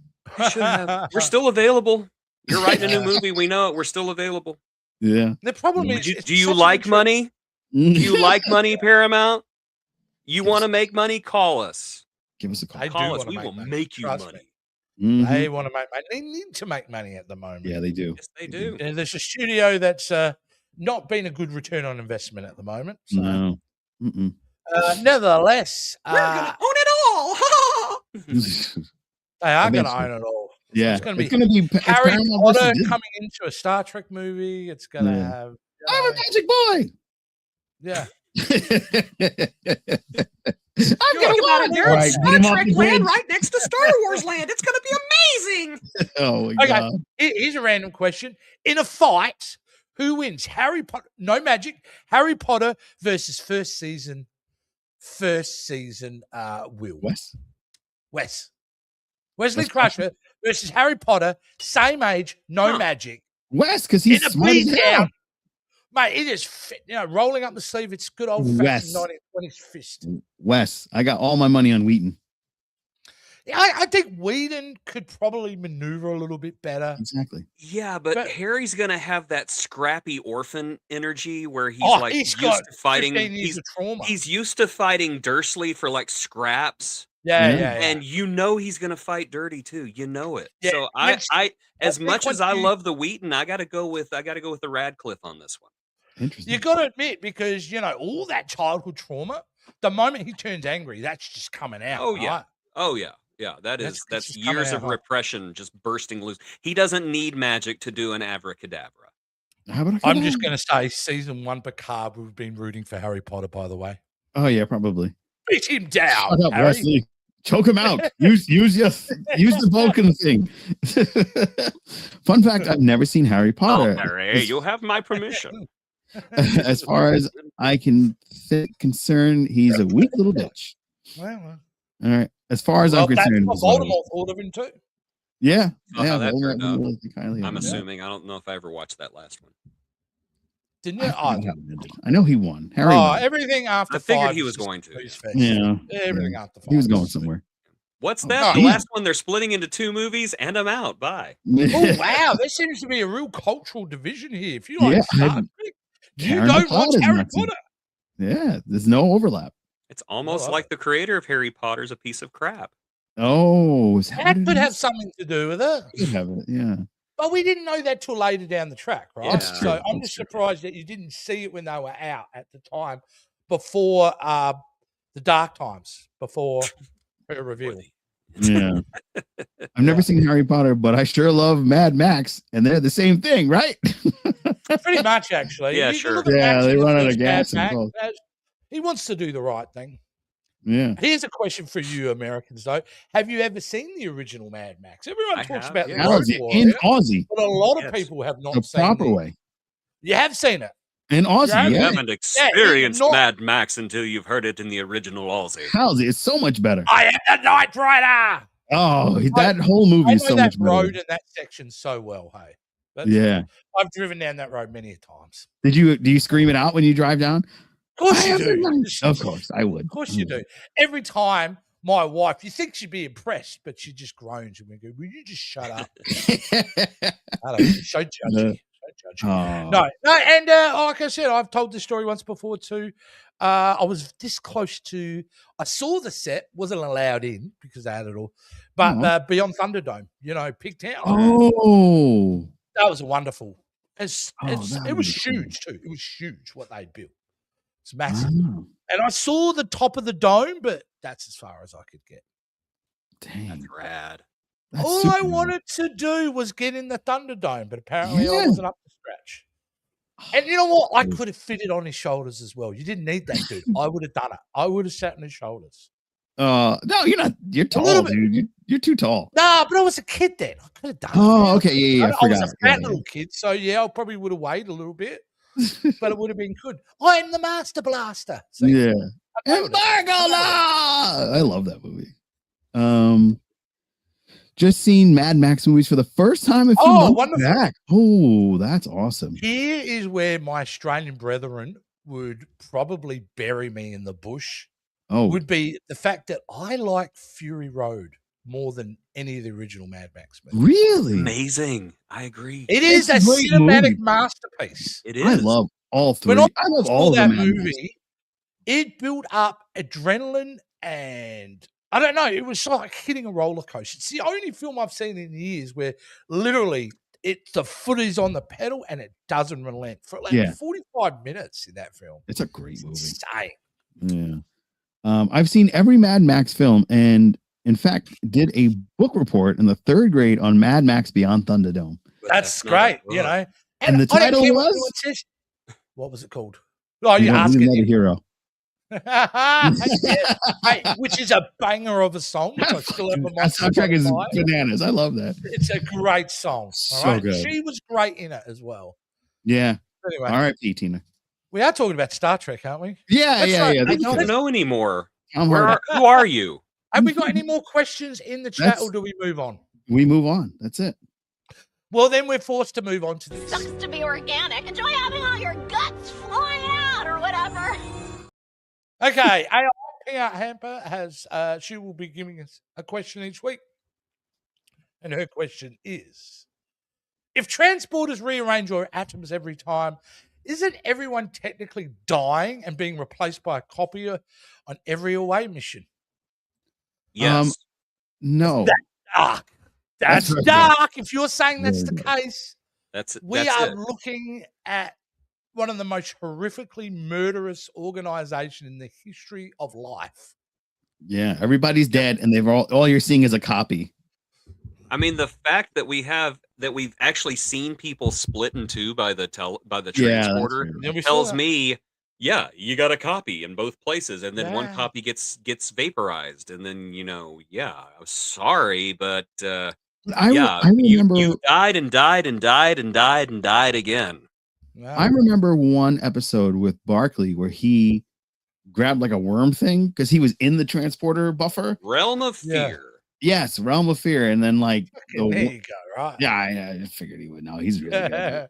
We're still available. You're writing a new movie. We know it. We're still available.
Yeah.
The problem is,
do you like money? Do you like money, Paramount? You want to make money? Call us.
Give us a call.
Call us. We will make you money.
They want to make money. They need to make money at the moment.
Yeah, they do.
Yes, they do.
And there's a studio that's not been a good return on investment at the moment. So.
No.
Nevertheless,
we're gonna own it all.
They are going to own it all.
Yeah,
it's going to be Harry Potter coming into a Star Trek movie. It's going to have.
I'm a magic boy.
Yeah.
I'm going to want there in Star Trek land right next to Star Wars land. It's going to be amazing.
Oh my God.
Here's a random question. In a fight, who wins? Harry Potter, no magic, Harry Potter versus first season Will. Wesley Crusher versus Harry Potter, same age, no magic.
Wes, because he's smart as hell.
Mate, it is fit, rolling up the sleeve. It's good old fashioned 1920s fist.
Wes, I got all my money on Wheaton.
Yeah, I think Whedon could probably maneuver a little bit better.
Exactly.
Yeah, but Harry's gonna have that scrappy orphan energy where he's used to fighting. He's used to fighting Dursley for like scraps.
Yeah.
And he's gonna fight dirty too. You know it. Yeah, so I as much as I love the Wheaton, I gotta go with the Radcliffe on this one.
Interesting.
You got to admit, because all that childhood trauma, the moment he turns angry, that's just coming out.
Oh yeah.
Right?
Oh yeah. Yeah, that's years of repression just bursting loose. He doesn't need magic to do an abracadabra.
I'm just going to say, season 1 Picard, we've been rooting for Harry Potter, by the way.
Oh yeah, probably.
Beat him down.
Shut up, Wesley. Choke him out. use the Vulcan thing. Fun fact: I've never seen Harry Potter.
Oh, Harry, you have my permission.
As far as I can concern, he's a weak little bitch.
Well.
All right. As far as I'm concerned,
that's what Voldemort thought of him too.
Yeah.
I'm assuming. I don't know if I ever watched that last one.
Didn't you?
I know he won. Harry won.
Everything after 5.
I figured he was going to.
Yeah.
Everything after 5.
He was going somewhere.
What's that? The last one, they're splitting into 2 movies, and I'm out. Bye.
Oh, wow. There seems to be a real cultural division here. If you like Star Trek, you don't watch Harry Potter.
Yeah. There's no overlap.
It's almost like the creator of Harry Potter's a piece of crap.
Oh,
that could have something to do with it.
Could have it, yeah.
But we didn't know that till later down the track, right?
Yeah,
so I'm just surprised that you didn't see it when they were out at the time before the dark times, before her reveal.
Yeah. I've never seen Harry Potter, but I sure love Mad Max, and they're the same thing, right?
Pretty much, actually.
Yeah, sure.
Yeah, they run out of gas.
He wants to do the right thing.
Yeah.
Here's a question for you, Americans, though. Have you ever seen the original Mad Max? Everyone talks about the
in Aussie,
but a lot of people have not seen
the proper way.
You have seen it
in Aussie.
You haven't experienced Mad Max until you've heard it in the original Aussie.
Halsey, it's so much better.
I am the Knight Rider.
that whole movie
I
is
know
so
that
much better.
road and that section so well. Hey,
Yeah.
I've driven down that road many times.
Do you scream it out when you drive down?
Of course you do.
Of course, I would.
Of course you do. Every time my wife, you think she'd be impressed, but she just groans and we go, "Will you just shut up?" I don't know. So judgy. So judgy. No, and like I said, I've told this story once before too. I was this close to. I saw the set, wasn't allowed in because they had it all, but Beyond Thunderdome, Pigtown.
Oh,
that was wonderful. It was
really
huge too. It was huge what they built. It's massive. And I saw the top of the dome, but that's as far as I could get.
Dang.
That's rad.
All I wanted to do was get in the Thunderdome, but apparently I wasn't up to scratch. And you know what? I could have fit it on his shoulders as well. You didn't need that, dude. I would have done it. I would have sat on his shoulders.
No, you're not. You're tall, dude. You're too tall.
Nah, but I was a kid then. I could have done it.
Oh, okay. Yeah.
I was a fat little kid, so yeah, I probably would have weighed a little bit, but it would have been good. I'm the Master Blaster. So,
yeah. I love that movie. Just seen Mad Max movies for the first time a few months back. Oh, that's awesome.
Here is where my Australian brethren would probably bury me in the bush. Would be the fact that I like Fury Road more than any of the original Mad Max movies.
Really?
Amazing. I agree.
It is a cinematic masterpiece.
It is.
I love all three.
When I
love
saw
all
that
the
movie, it built up adrenaline and I don't know. It was like hitting a roller coaster. It's the only film I've seen in years where literally the foot is on the pedal and it doesn't relent for like 45 minutes in that film.
It's a great movie.
Insane.
Yeah. I've seen every Mad Max film and in fact did a book report in the 3rd grade on Mad Max Beyond Thunderdome.
That's great,
And the title was
what was it called? Oh, you're asking
Another Hero.
which is a banger of a song, which I still have on my
soundtrack is bananas. I love that.
It's a great song.
So good.
She was great in it as well.
Yeah.
Anyway,
all right, Tina.
We are talking about Star Trek, aren't we?
Yeah.
I don't know anymore. Who
are
are you?
Have we got any more questions in the chat, or do we move on?
We move on. That's it.
Well, then we're forced to move on to this.
Sucks to be organic. Enjoy having all your guts flying out or whatever.
Okay, AI Peanut Hamper has, she will be giving us a question each week. And her question is, if transporters rearrange your atoms every time, isn't everyone technically dying and being replaced by a copier on every away mission?
Yes.
No.
That's dark. That's dark. If you're saying that's the case, we are looking at one of the most horrifically murderous organization in the history of life.
Yeah, everybody's dead, and they've all you're seeing is a copy.
I mean, the fact that we've actually seen people split in two by the transporter tells me, you got a copy in both places, and then one copy gets vaporized, and then I'm sorry, but
I remember
you died and died and died and died and died again.
I remember one episode with Barkley where he grabbed like a worm thing because he was in the transporter buffer.
Realm of Fear.
Yeah. Yes, Realm of Fear. And then like
there you go, right?
Yeah, I figured he would know. He's really good.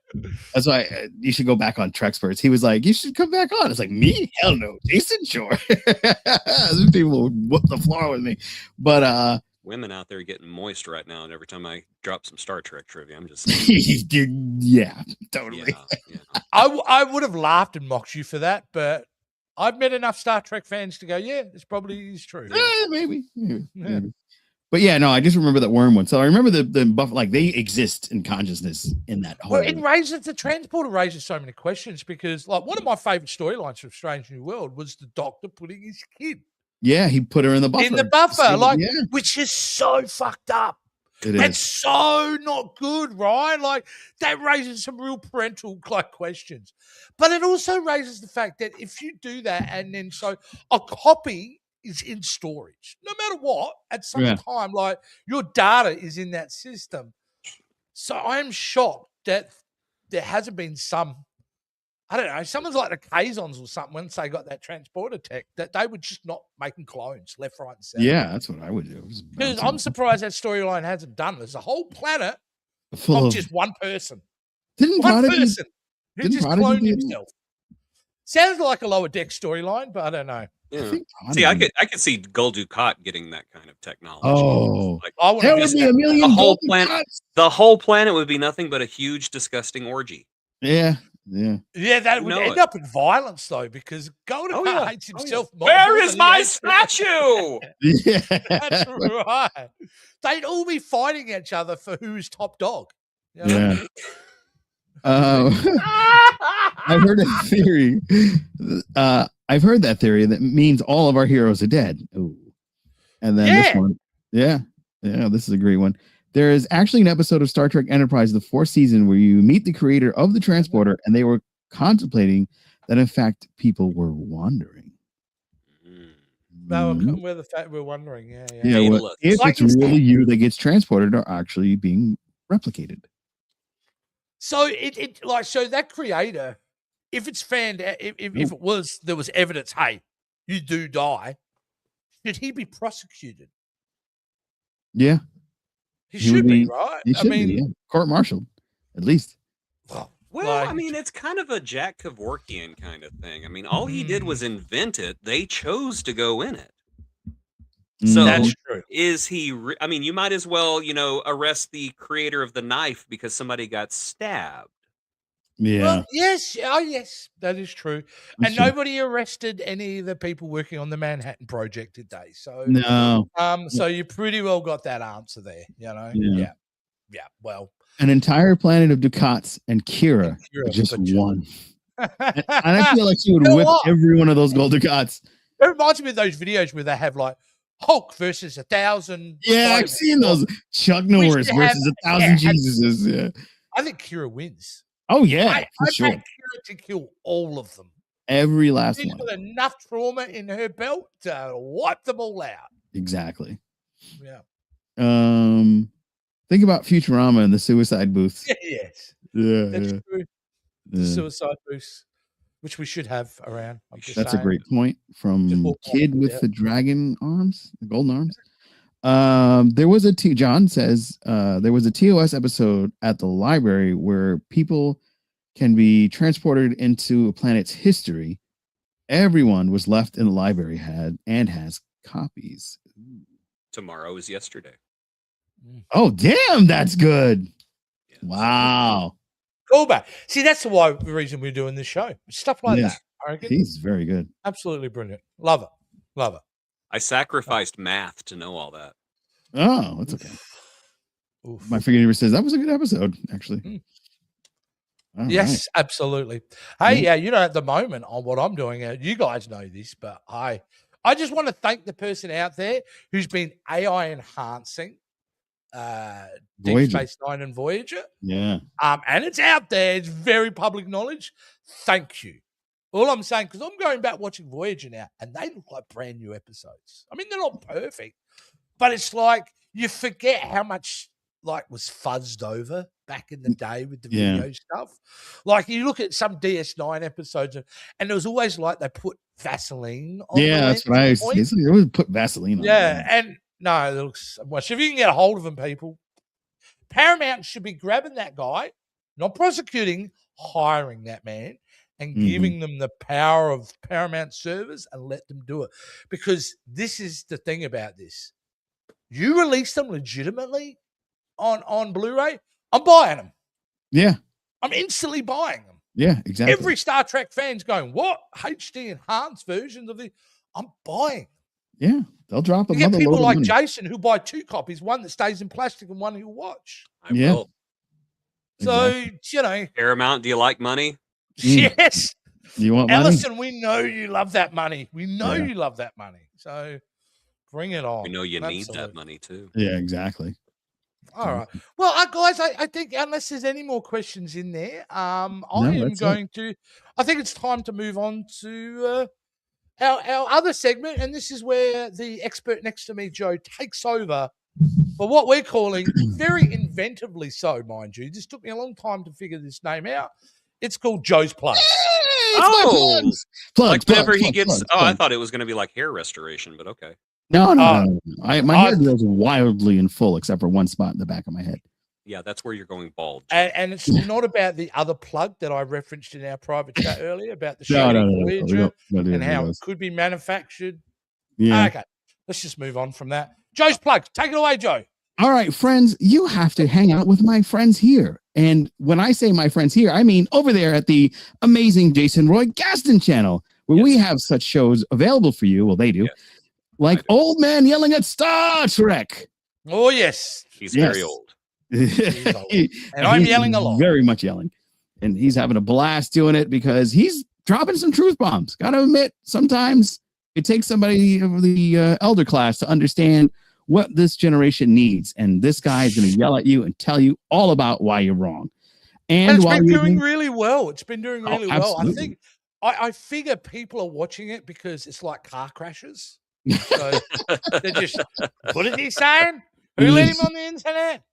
That's why you should go back on Trexperts. He was like, you should come back on. It's like, me? Hell no. Jason, sure. These people would whoop the floor with me. But
women out there getting moist right now, and every time I drop some Star Trek trivia, I'm just saying.
Yeah, totally.
Yeah.
I would have laughed and mocked you for that, but I've met enough Star Trek fans to go, this probably is true.
Maybe. But yeah, no, I just remember that worm one. So I remember the buff, like they exist in consciousness in that whole.
Well, it raises the transporter raises so many questions because, like, one of my favorite storylines from Strange New World was the Doctor putting his kid.
Yeah, he put her in the buffer.
Which is so fucked up.
It's
so not good, right? Like, that raises some real parental questions. But it also raises the fact that if you do that and then a copy is in storage, no matter what, at some time, like your data is in that system. So I am shocked that there hasn't been some I don't know, someone's like the Kazons or something, once they got that transporter tech, that they would just not making clones left, right, and center.
Yeah, that's what I would do.
Because I'm surprised that storyline hasn't done. There's a whole planet
full
of
of
just one person.
didn't
One
Prodigy
person who
didn't
just
Prodigy
cloned
do that?
himself. Sounds like a Lower Deck storyline, but I don't know.
Yeah.
think
See, I
Prodigy-
could see Gul Dukat getting that kind of technology.
Oh,
Like,
I wouldn't
there
miss
would be
that.
a million
the whole
golden
planet,
cuts.
the whole planet would be nothing but a huge, disgusting orgy.
Yeah, yeah.
Yeah, that
You
would
know
end
it.
up in violence though, because Golden
Oh,
Car
yeah.
hates
Oh, yeah.
himself more.
Where
more
is
than
my
he hates-
statue?
Yeah.
That's right. They'd all be fighting each other for who's top dog. You know?
Yeah. I've heard a theory. I've heard that theory that means all of our heroes are dead. Ooh. And then this
Yeah.
one. Yeah. Yeah, this is a great one. There is actually an episode of Star Trek Enterprise, the fourth season, where you meet the creator of the transporter, and they were contemplating that, in fact, people were wandering.
No,
Mhm.
we're the fact we're wondering. Yeah, yeah.
Yeah, well,
Fatalists.
if
Like
it's
you said.
really you that gets transported or actually being replicated.
So it like so that creator, if it's found out, if it was there was evidence, hey, you do die, should he be prosecuted?
Yeah,
He
He would
should be,
be-
right?
he
I
should
mean,
be, yeah. Court-martialed, at least.
well,
Well, I
like-
mean, it's kind of a Jack Kevorkian kind of thing. I mean, all he did was invent it. They chose to go in it. So
that's true.
is he? I mean, you might as well, arrest the creator of the knife because somebody got stabbed.
Yeah.
Well, yes, oh yes, that is true.
That's
And
true.
nobody arrested any of the people working on the Manhattan Project, did they? So
No.
so you pretty well got that answer there, you know?
Yeah.
Yeah. Well,
An entire planet of Ducats and Kira,
Kira,
just
but just-
one. And I feel like she would
You know
whip
what?
every one of those gold Ducats.
It reminds me of those videos where they have like Hulk versus 1,000.
Yeah, I've
Spider-Man.
seen those. Chuck Norris
should
versus
have-
1,000
yeah,
Jesuses. Yeah.
I think Kira wins.
Oh, yeah,
I
for sure.
back Kira to kill all of them.
Every last
She's
one.
got enough trauma in her belt to wipe them all out.
Exactly.
Yeah.
Think about Futurama and the suicide booths.
Yes.
Yeah,
That's
yeah.
true. The
Yeah.
suicide booths, which we should have around. I'm just
That's a
saying.
great point from
Just walk
Kid
on,
with
yeah.
the dragon arms, the golden arms. There was John says there was a TOS episode at the library where people can be transported into a planet's history. Everyone was left in the library has copies.
Tomorrow is yesterday.
Oh, damn, that's good.
Yeah.
Wow.
Callback. See, that's the reason we're doing this show. Stuff like
Yeah.
that. I reckon.
He's very good.
Absolutely brilliant. Love it. Love it.
I sacrificed math to know all that.
Oh, that's okay.
Oof.
My figure says that was a good episode, actually.
Mm.
All
Yes,
right.
absolutely. Hey, at the moment on what I'm doing, you guys know this, but I just want to thank the person out there who's been AI enhancing Deep
Voyager.
Space Nine and Voyager.
Yeah.
And it's out there. It's very public knowledge. Thank you. All I'm saying, because I'm going back watching Voyager now, and they look like brand new episodes. I mean, they're not perfect, but it's like you forget how much was fuzzed over back in the day with the
Yeah.
video stuff. Like you look at some DS9 episodes, and it was always like they put Vaseline on.
Yeah,
the
that's
lens
what
at
I
the
was.
point.
They always put Vaseline on. it,
Yeah, and no, it looks much. If you can get a hold of them, people, Paramount should be grabbing that guy, not prosecuting, hiring that man, and
Mhm.
giving them the power of Paramount servers and let them do it. Because this is the thing about this: you release them legitimately on Blu-ray, I'm buying them.
Yeah.
I'm instantly buying them.
Yeah, exactly.
Every Star Trek fan's going, "What HD enhanced versions of the?" I'm buying.
Yeah, they'll drop
You get
another
people
load of
like
money.
Jason who buy 2 copies, one that stays in plastic and one he'll watch.
I
Yeah.
will.
So,
Exactly.
Paramount, do you like money?
Mm.
yes,
You want money?
Ellison, we know you love that money. We know
Yeah.
you love that money. So bring it on.
We know you need
Absolutely.
that money too.
Yeah, exactly.
All right. Well, guys, I think unless there's any more questions in there, I am
that's it.
going to. I think it's time to move on to our other segment, and this is where the expert next to me, Joe, takes over for what we're calling very inventively so, mind you. This took me a long time to figure this name out. It's called Joe's Plugs.
Hey,
Oh,
plugs,
like whenever he
plugs,
gets.
plugs,
I
plugs.
thought it was going to be like hair restoration, but okay.
No. My hair grows wildly in full, except for one spot in the back of my head.
Yeah, that's where you're going bald.
And it's not about the other plug that I referenced in our private chat earlier about the ship Voyager and how it could be manufactured.
Yeah.
Okay, let's just move on from that. Joe's Plugs. Take it away, Joe.
All right, friends, you have to hang out with my friends here. And when I say my friends here, I mean over there at the amazing Jason Roy Gaston channel, where we have such shows available for you. Well, they do.
Yes,
like Old Man Yelling at Star Trek.
Oh, yes.
He's very old.
And I'm yelling a lot.
Very much yelling. And he's having a blast doing it because he's dropping some truth bombs. Got to admit, sometimes it takes somebody of the elder class to understand what this generation needs. And this guy is going to yell at you and tell you all about why you're wrong. And
it's
while
been
you're
doing really well. It's been doing really well. I
absolutely.
think I figure people are watching it because it's like car crashes. So they're just, what is he saying? Who let him on the internet?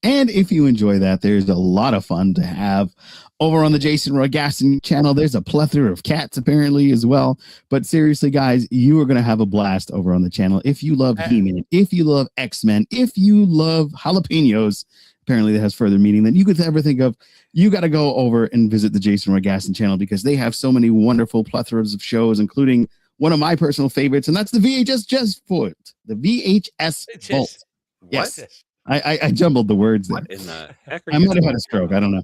And if you enjoy that, there's a lot of fun to have over on the Jason Roy Gaston channel. There's a plethora of cats apparently as well. But seriously, guys, you are going to have a blast over on the channel. If you love He-Man, if you love X-Men, if you love jalapenos, apparently that has further meaning than you could ever think of. You got to go over and visit the Jason Roy Gaston channel because they have so many wonderful plethoras of shows, including one of my personal favorites, and that's the VHS Jase Vault. The VHS Vault. Yes. I jumbled the words there.
What in the heck
I might have had a stroke. I don't know.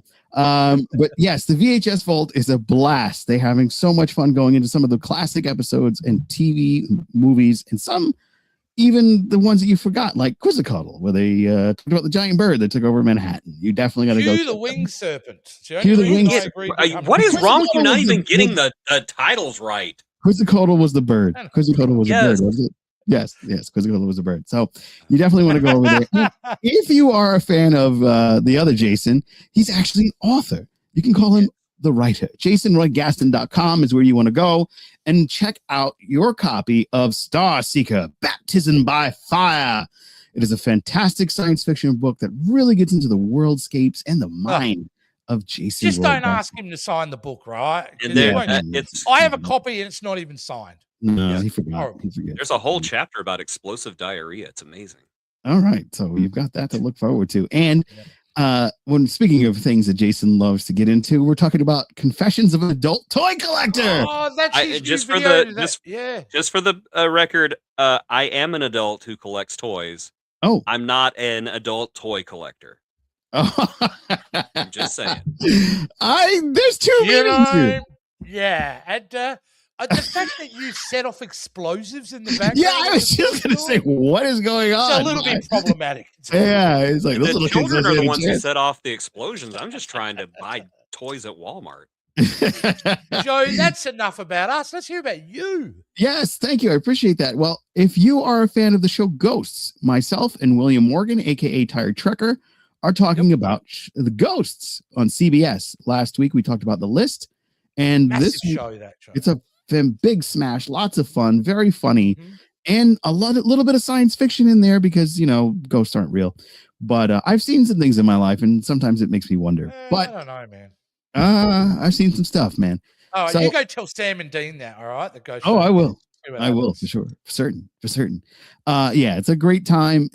But yes, the VHS Vault is a blast. They're having so much fun going into some of the classic episodes and TV movies, and some even the ones that you forgot, like Quizzicatle, where they talked about the giant bird that took over Manhattan. You definitely got to go.
Cue the winged serpent.
Cue the winged
serpent. What is wrong with you not even getting the titles right?
Quizzicatle was the bird. Quizzicatle was the bird, was it? Yes, Quizzicatle was a bird. So you definitely want to go over there. If you are a fan of the other Jason, he's actually an author. You can call him the writer. JasonRoyGaston.com is where you want to go and check out your copy of Star Seeker, Baptism by Fire. It is a fantastic science fiction book that really gets into the worldscapes and the mind of Jason.
Just don't ask him to sign the book, right?
And then,
I have a copy and it's not even signed.
No, he forgot.
There's a whole chapter about explosive diarrhea. It's amazing.
All right, so you've got that to look forward to. And when speaking of things that Jason loves to get into, we're talking about Confessions of an Adult Toy Collector.
Oh, that's his
just
new
for
video.
the just for the record. I am an adult who collects toys.
Oh,
I'm not an adult toy collector.
Oh.
I'm just saying.
There's two meanings here.
Yeah, and the fact that you set off explosives in the background.
Yeah, I was just going to say, what is going on?
It's a little bit problematic.
Yeah, it's like
the children are the ones who set off the explosions. I'm just trying to buy toys at Walmart.
Joe, that's enough about us. Let's hear about you.
Yes, thank you. I appreciate that. Well, if you are a fan of the show Ghosts, myself and William Morgan, aka Tired Trekker, are talking about the Ghosts on CBS. Last week we talked about The List, and
Massive
this
show that show.
It's a big smash, lots of fun, very funny, and a little bit of science fiction in there because ghosts aren't real. But I've seen some things in my life, and sometimes it makes me wonder. But
I don't know, man.
I've seen some stuff, man.
Oh,
so,
you go tell Sam and Dean that, all right? The ghost.
Oh, I will. I will for sure, for certain. Yeah, it's a great time.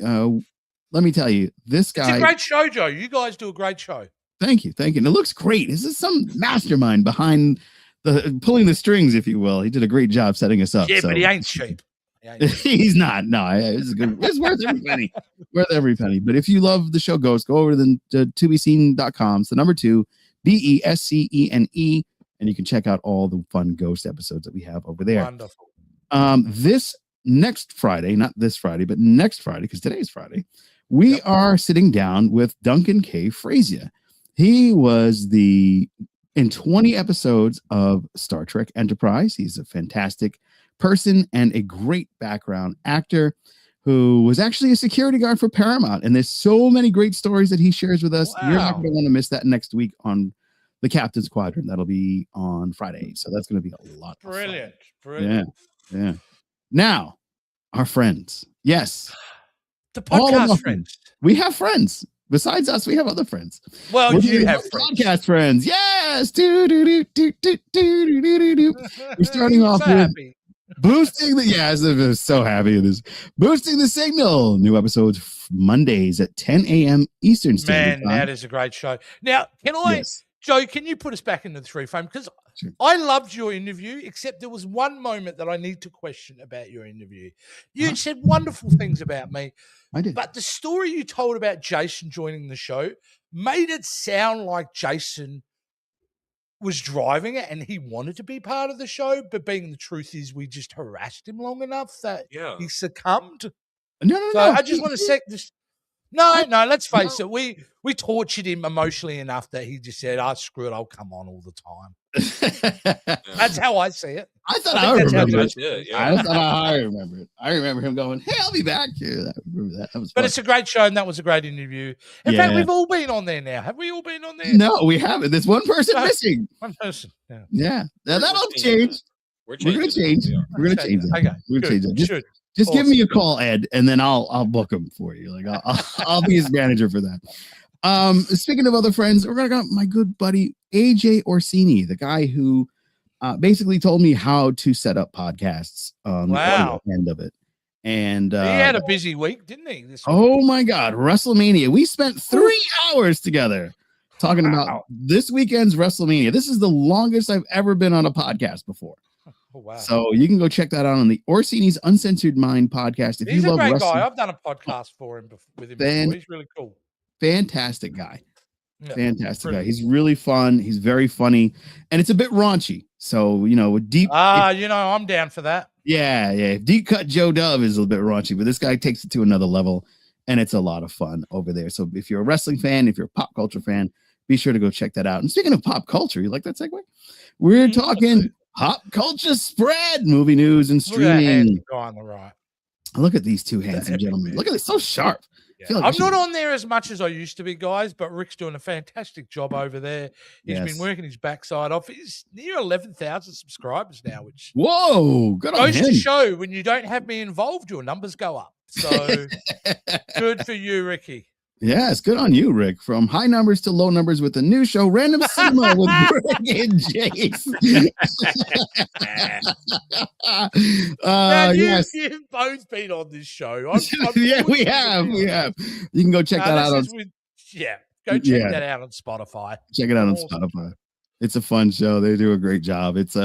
Let me tell you, this guy.
It's a great show, Joe. You guys do a great show.
Thank you. And it looks great. This is some mastermind behind pulling the strings, if you will. He did a great job setting us up.
Yeah, but he ain't cheap.
He's not. No, it's good. It's worth every penny. Worth every penny. But if you love the show Ghost, go over to tobescene.com. It's the number 2, BESCENE, and you can check out all the fun Ghost episodes that we have over there.
Wonderful.
This next Friday, not this Friday, but next Friday, because today's Friday, we are sitting down with Duncan K. Frazier. He was in 20 episodes of Star Trek Enterprise. He's a fantastic person and a great background actor who was actually a security guard for Paramount. And there's so many great stories that he shares with us. Wow. You're not going to want to miss that next week on the Captain's Quadrant. That'll be on Friday. So that's going to be a lot of fun. Brilliant. Yeah. Now, our friends. Yes.
The podcast friends.
We have friends. Besides us, we have other friends.
Well,
We're
you
doing
have friends.
podcast friends. Yes. We're starting off
So
with
happy.
boosting the I'm so happy it is boosting the signal. New episodes Mondays at 10 a.m. Eastern Standard
Man,
Time.
that is a great show. Now, can I,
Yes.
Joe? Can you put us back in the three frame? Because
Sure.
I loved your interview, except there was one moment that I need to question about your interview. You said wonderful things about me,
I did.
but the story you told about Jason joining the show made it sound like Jason was driving it and he wanted to be part of the show, but being the truth is we just harassed him long enough that he succumbed.
No.
I just want to say this. No, let's face it. We tortured him emotionally enough that he just said, screw it, I'll come on all the time. That's how I see it.
I thought
I
I
think that's how
remember
Jason
it.
did it,
I thought I remember it. I remember him going, "Hey, I'll be back." Yeah, I remember that. That was
But
fun.
it's a great show, and that was a great interview. In fact, we've all been on there now. Have we all been on there?
No, we haven't. There's one person
No.
missing.
One person. Yeah.
Yeah. Now, that'll change. We're going to change. We're going to change that.
Okay.
We're going to change that.
Good.
Just give me a call, Ed, and then I'll book him for you. Like I'll be his manager for that. Speaking of other friends, we're gonna go my good buddy AJ Orsini, the guy who basically told me how to set up podcasts on the audio end of it. And
he had a busy week, didn't he? This week?
Oh my God, WrestleMania! We spent 3 hours together talking about this weekend's WrestleMania. This is the longest I've ever been on a podcast before.
Oh, wow.
So you can go check that out on the Orsini's Uncensored Mind podcast. If
He's
you
a
love
great
wrestling,
guy. I've done a podcast for him with him before. He's really cool.
Fantastic guy.
Yeah,
Fantastic guy. He's really fun. He's very funny, and it's a bit raunchy. So with deep.
I'm down for that.
Yeah. Deep Cut Joe Dove is a little bit raunchy, but this guy takes it to another level, and it's a lot of fun over there. So if you're a wrestling fan, if you're a pop culture fan, be sure to go check that out. And speaking of pop culture, you like that segue? We're talking pop culture spread, movie news and
Look at that handsome
streaming.
guy on the right.
Look at these two handsome gentlemen. Look at it, so sharp.
Yeah. I'm not on there as much as I used to be, guys, but Rick's doing a fantastic job over there. He's been working his backside off. He's near 11,000 subscribers now, which
good on
goes
him.
to show when you don't have me involved, your numbers go up. So good for you, Ricky.
Yes, good on you, Rick. From high numbers to low numbers with the new show, Random Cinema with Rick and Jase.
You've both been on this show.
We have. You can go check that out.
Go check that out on Spotify.
Check it out on Spotify. It's a fun show. They do a great job. It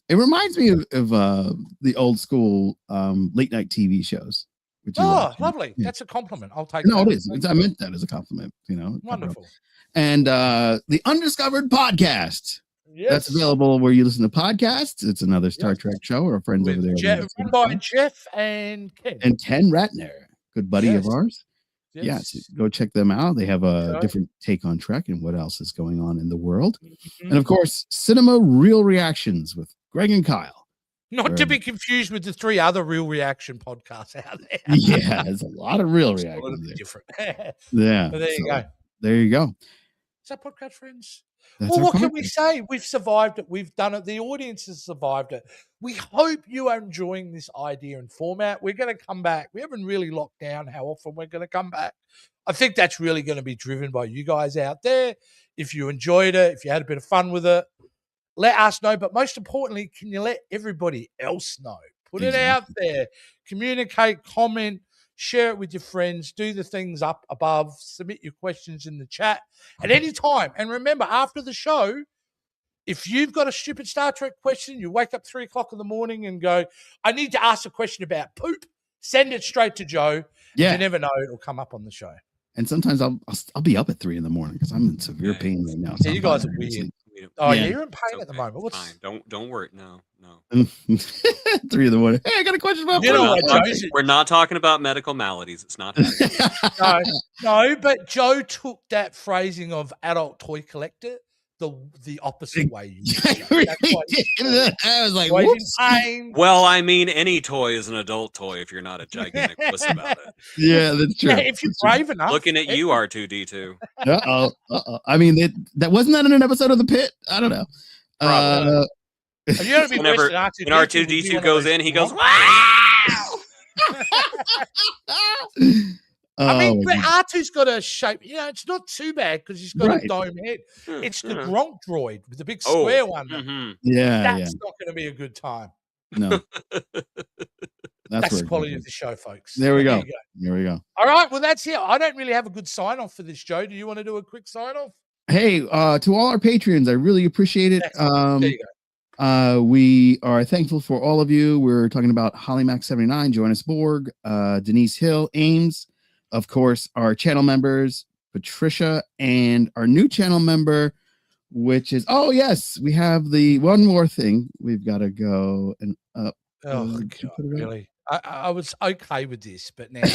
reminds me of the old school late night TV shows.
Lovely. Yeah. That's a compliment. I'll take
No,
that.
it is. I meant that as a compliment,
Wonderful.
And the Undiscovered Podcast.
Yes.
That's available where you listen to podcasts. It's another Star Trek show. Our friends over there.
Run by Jeff and Ken.
And Ken Ratner, good buddy of ours.
Yes.
Yes, go check them out. They have a different take on Trek and what else is going on in the world. And of course, Cinema Real Reactions with Greg and Kyle.
Not to be confused with the 3 other Real Reaction podcasts out there.
Yeah, there's a lot of real reactions there.
Different.
Yeah.
But there you go.
There you go.
Is that podcast, friends?
That's
well, what
podcast.
can we say? We've survived it. We've done it. The audience has survived it. We hope you are enjoying this idea and format. We're going to come back. We haven't really locked down how often we're going to come back. I think that's really going to be driven by you guys out there. If you enjoyed it, if you had a bit of fun with it, let us know. But most importantly, can you let everybody else know? Put it out there. Communicate, comment, share it with your friends. Do the things up above. Submit your questions in the chat at any time. And remember, after the show, if you've got a stupid Star Trek question, you wake up 3 o'clock in the morning and go, I need to ask a question about poop, send it straight to Joe.
Yeah.
You never know, it'll come up on the show.
And sometimes I'll be up at 3 in the morning because I'm in severe pain right now.
So you guys are weird. Oh, yeah, you're in pain at the moment. What's
fine? Don't worry. No.
3 in the morning. Hey, I got a question about
we're not talking about medical maladies. It's not happening.
No, but Joe took that phrasing of adult toy collector the opposite way.
I was like, whoops.
Well, I mean, any toy is an adult toy if you're not a gigantic puss about it.
Yeah, that's true.
Yeah, if you're brave enough.
Looking at you, R2D2.
Uh-oh. I mean, that wasn't that in an episode of The Pit? I don't know.
Whenever R2D2 goes in, he goes, wow!
I mean,
Oh,
but
my
R2's got a shape. It's not too bad because he's got
Right.
a dome head.
Yeah,
It's the
yeah.
Gronk droid with the big
Oh,
square one.
mhm.
Yeah,
That's not going to be a good time.
No,
That's
where
the
it
quality
goes.
of the show, folks.
There we go.
You go.
There we go.
All right. Well, that's it. I don't really have a good sign off for this, Joe. Do you want to do a quick sign off?
Hey, to all our patrons, I really appreciate it.
There you go.
We are thankful for all of you. We're talking about HollyMac79, Joannis Borg, Denise Hill, Ames, of course, our channel members, Patricia, and our new channel member, which is, oh, yes, we have the one more thing. We've got to go and up.
Oh,
Did you
God,
put it up?
really? I was okay with this, but now end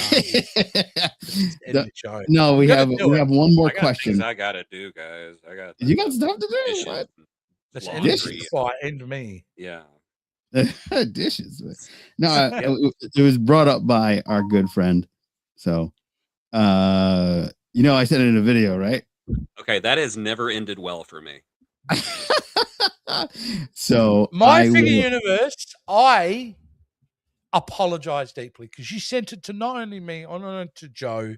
the show.
No, we have one more
I got
question.
things I gotta do, guys. I got.
You got stuff to do?
dishes
What?
and
Let's
laundry
end
and-
this before I end me.
Yeah.
Dishes. No, it was brought up by our good friend. So, I said it in a video, right?
Okay, that has never ended well for me.
So
My figure universe, I apologize deeply because you sent it to not only me, not to Joe.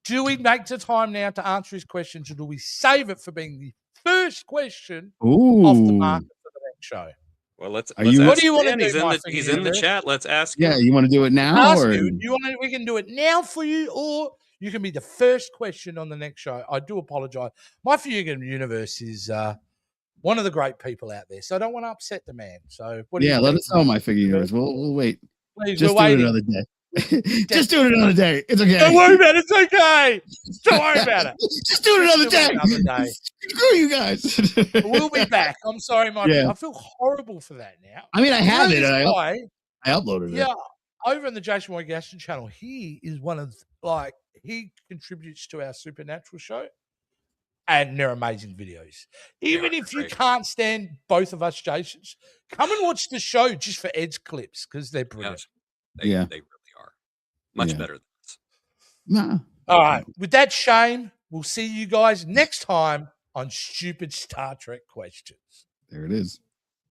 Do we make the time now to answer his questions, or do we save it for being the first question off the market for the next show?
Well, let's.
What do
ask
you wanna
Dan.
do,
He's in
my
the
figure
he's in the
universe?
chat. Let's ask
Yeah,
him.
you want to do it now,
Ask
or
you, we can do it now for you, or you can be the first question on the next show. I do apologize. My figure universe is one of the great people out there, so I don't want to upset the man. So what do you
let
think?
us know my figure universe. We'll wait.
Please,
Just
we're
do it
waiting.
another day. Just do it another day. It's okay.
Don't worry about it. It's okay. Don't worry about it.
Just do it another day.
Another day.
Screw you guys.
We'll be back. I'm sorry, my
Yeah.
I feel horrible for that now.
I mean, I have it.
This
And
guy,
I uploaded it.
yeah, over in the Jason White Gaston channel, he is one of he contributes to our Supernatural show, and they're amazing videos. Even if you can't stand both of us, Jasons, come and watch the show just for Ed's clips because they're brilliant.
Yes, they really are much
Yeah.
better than this.
Nah.
All right, with that, Shane, we'll see you guys next time on Stupid Star Trek Questions.
There it is.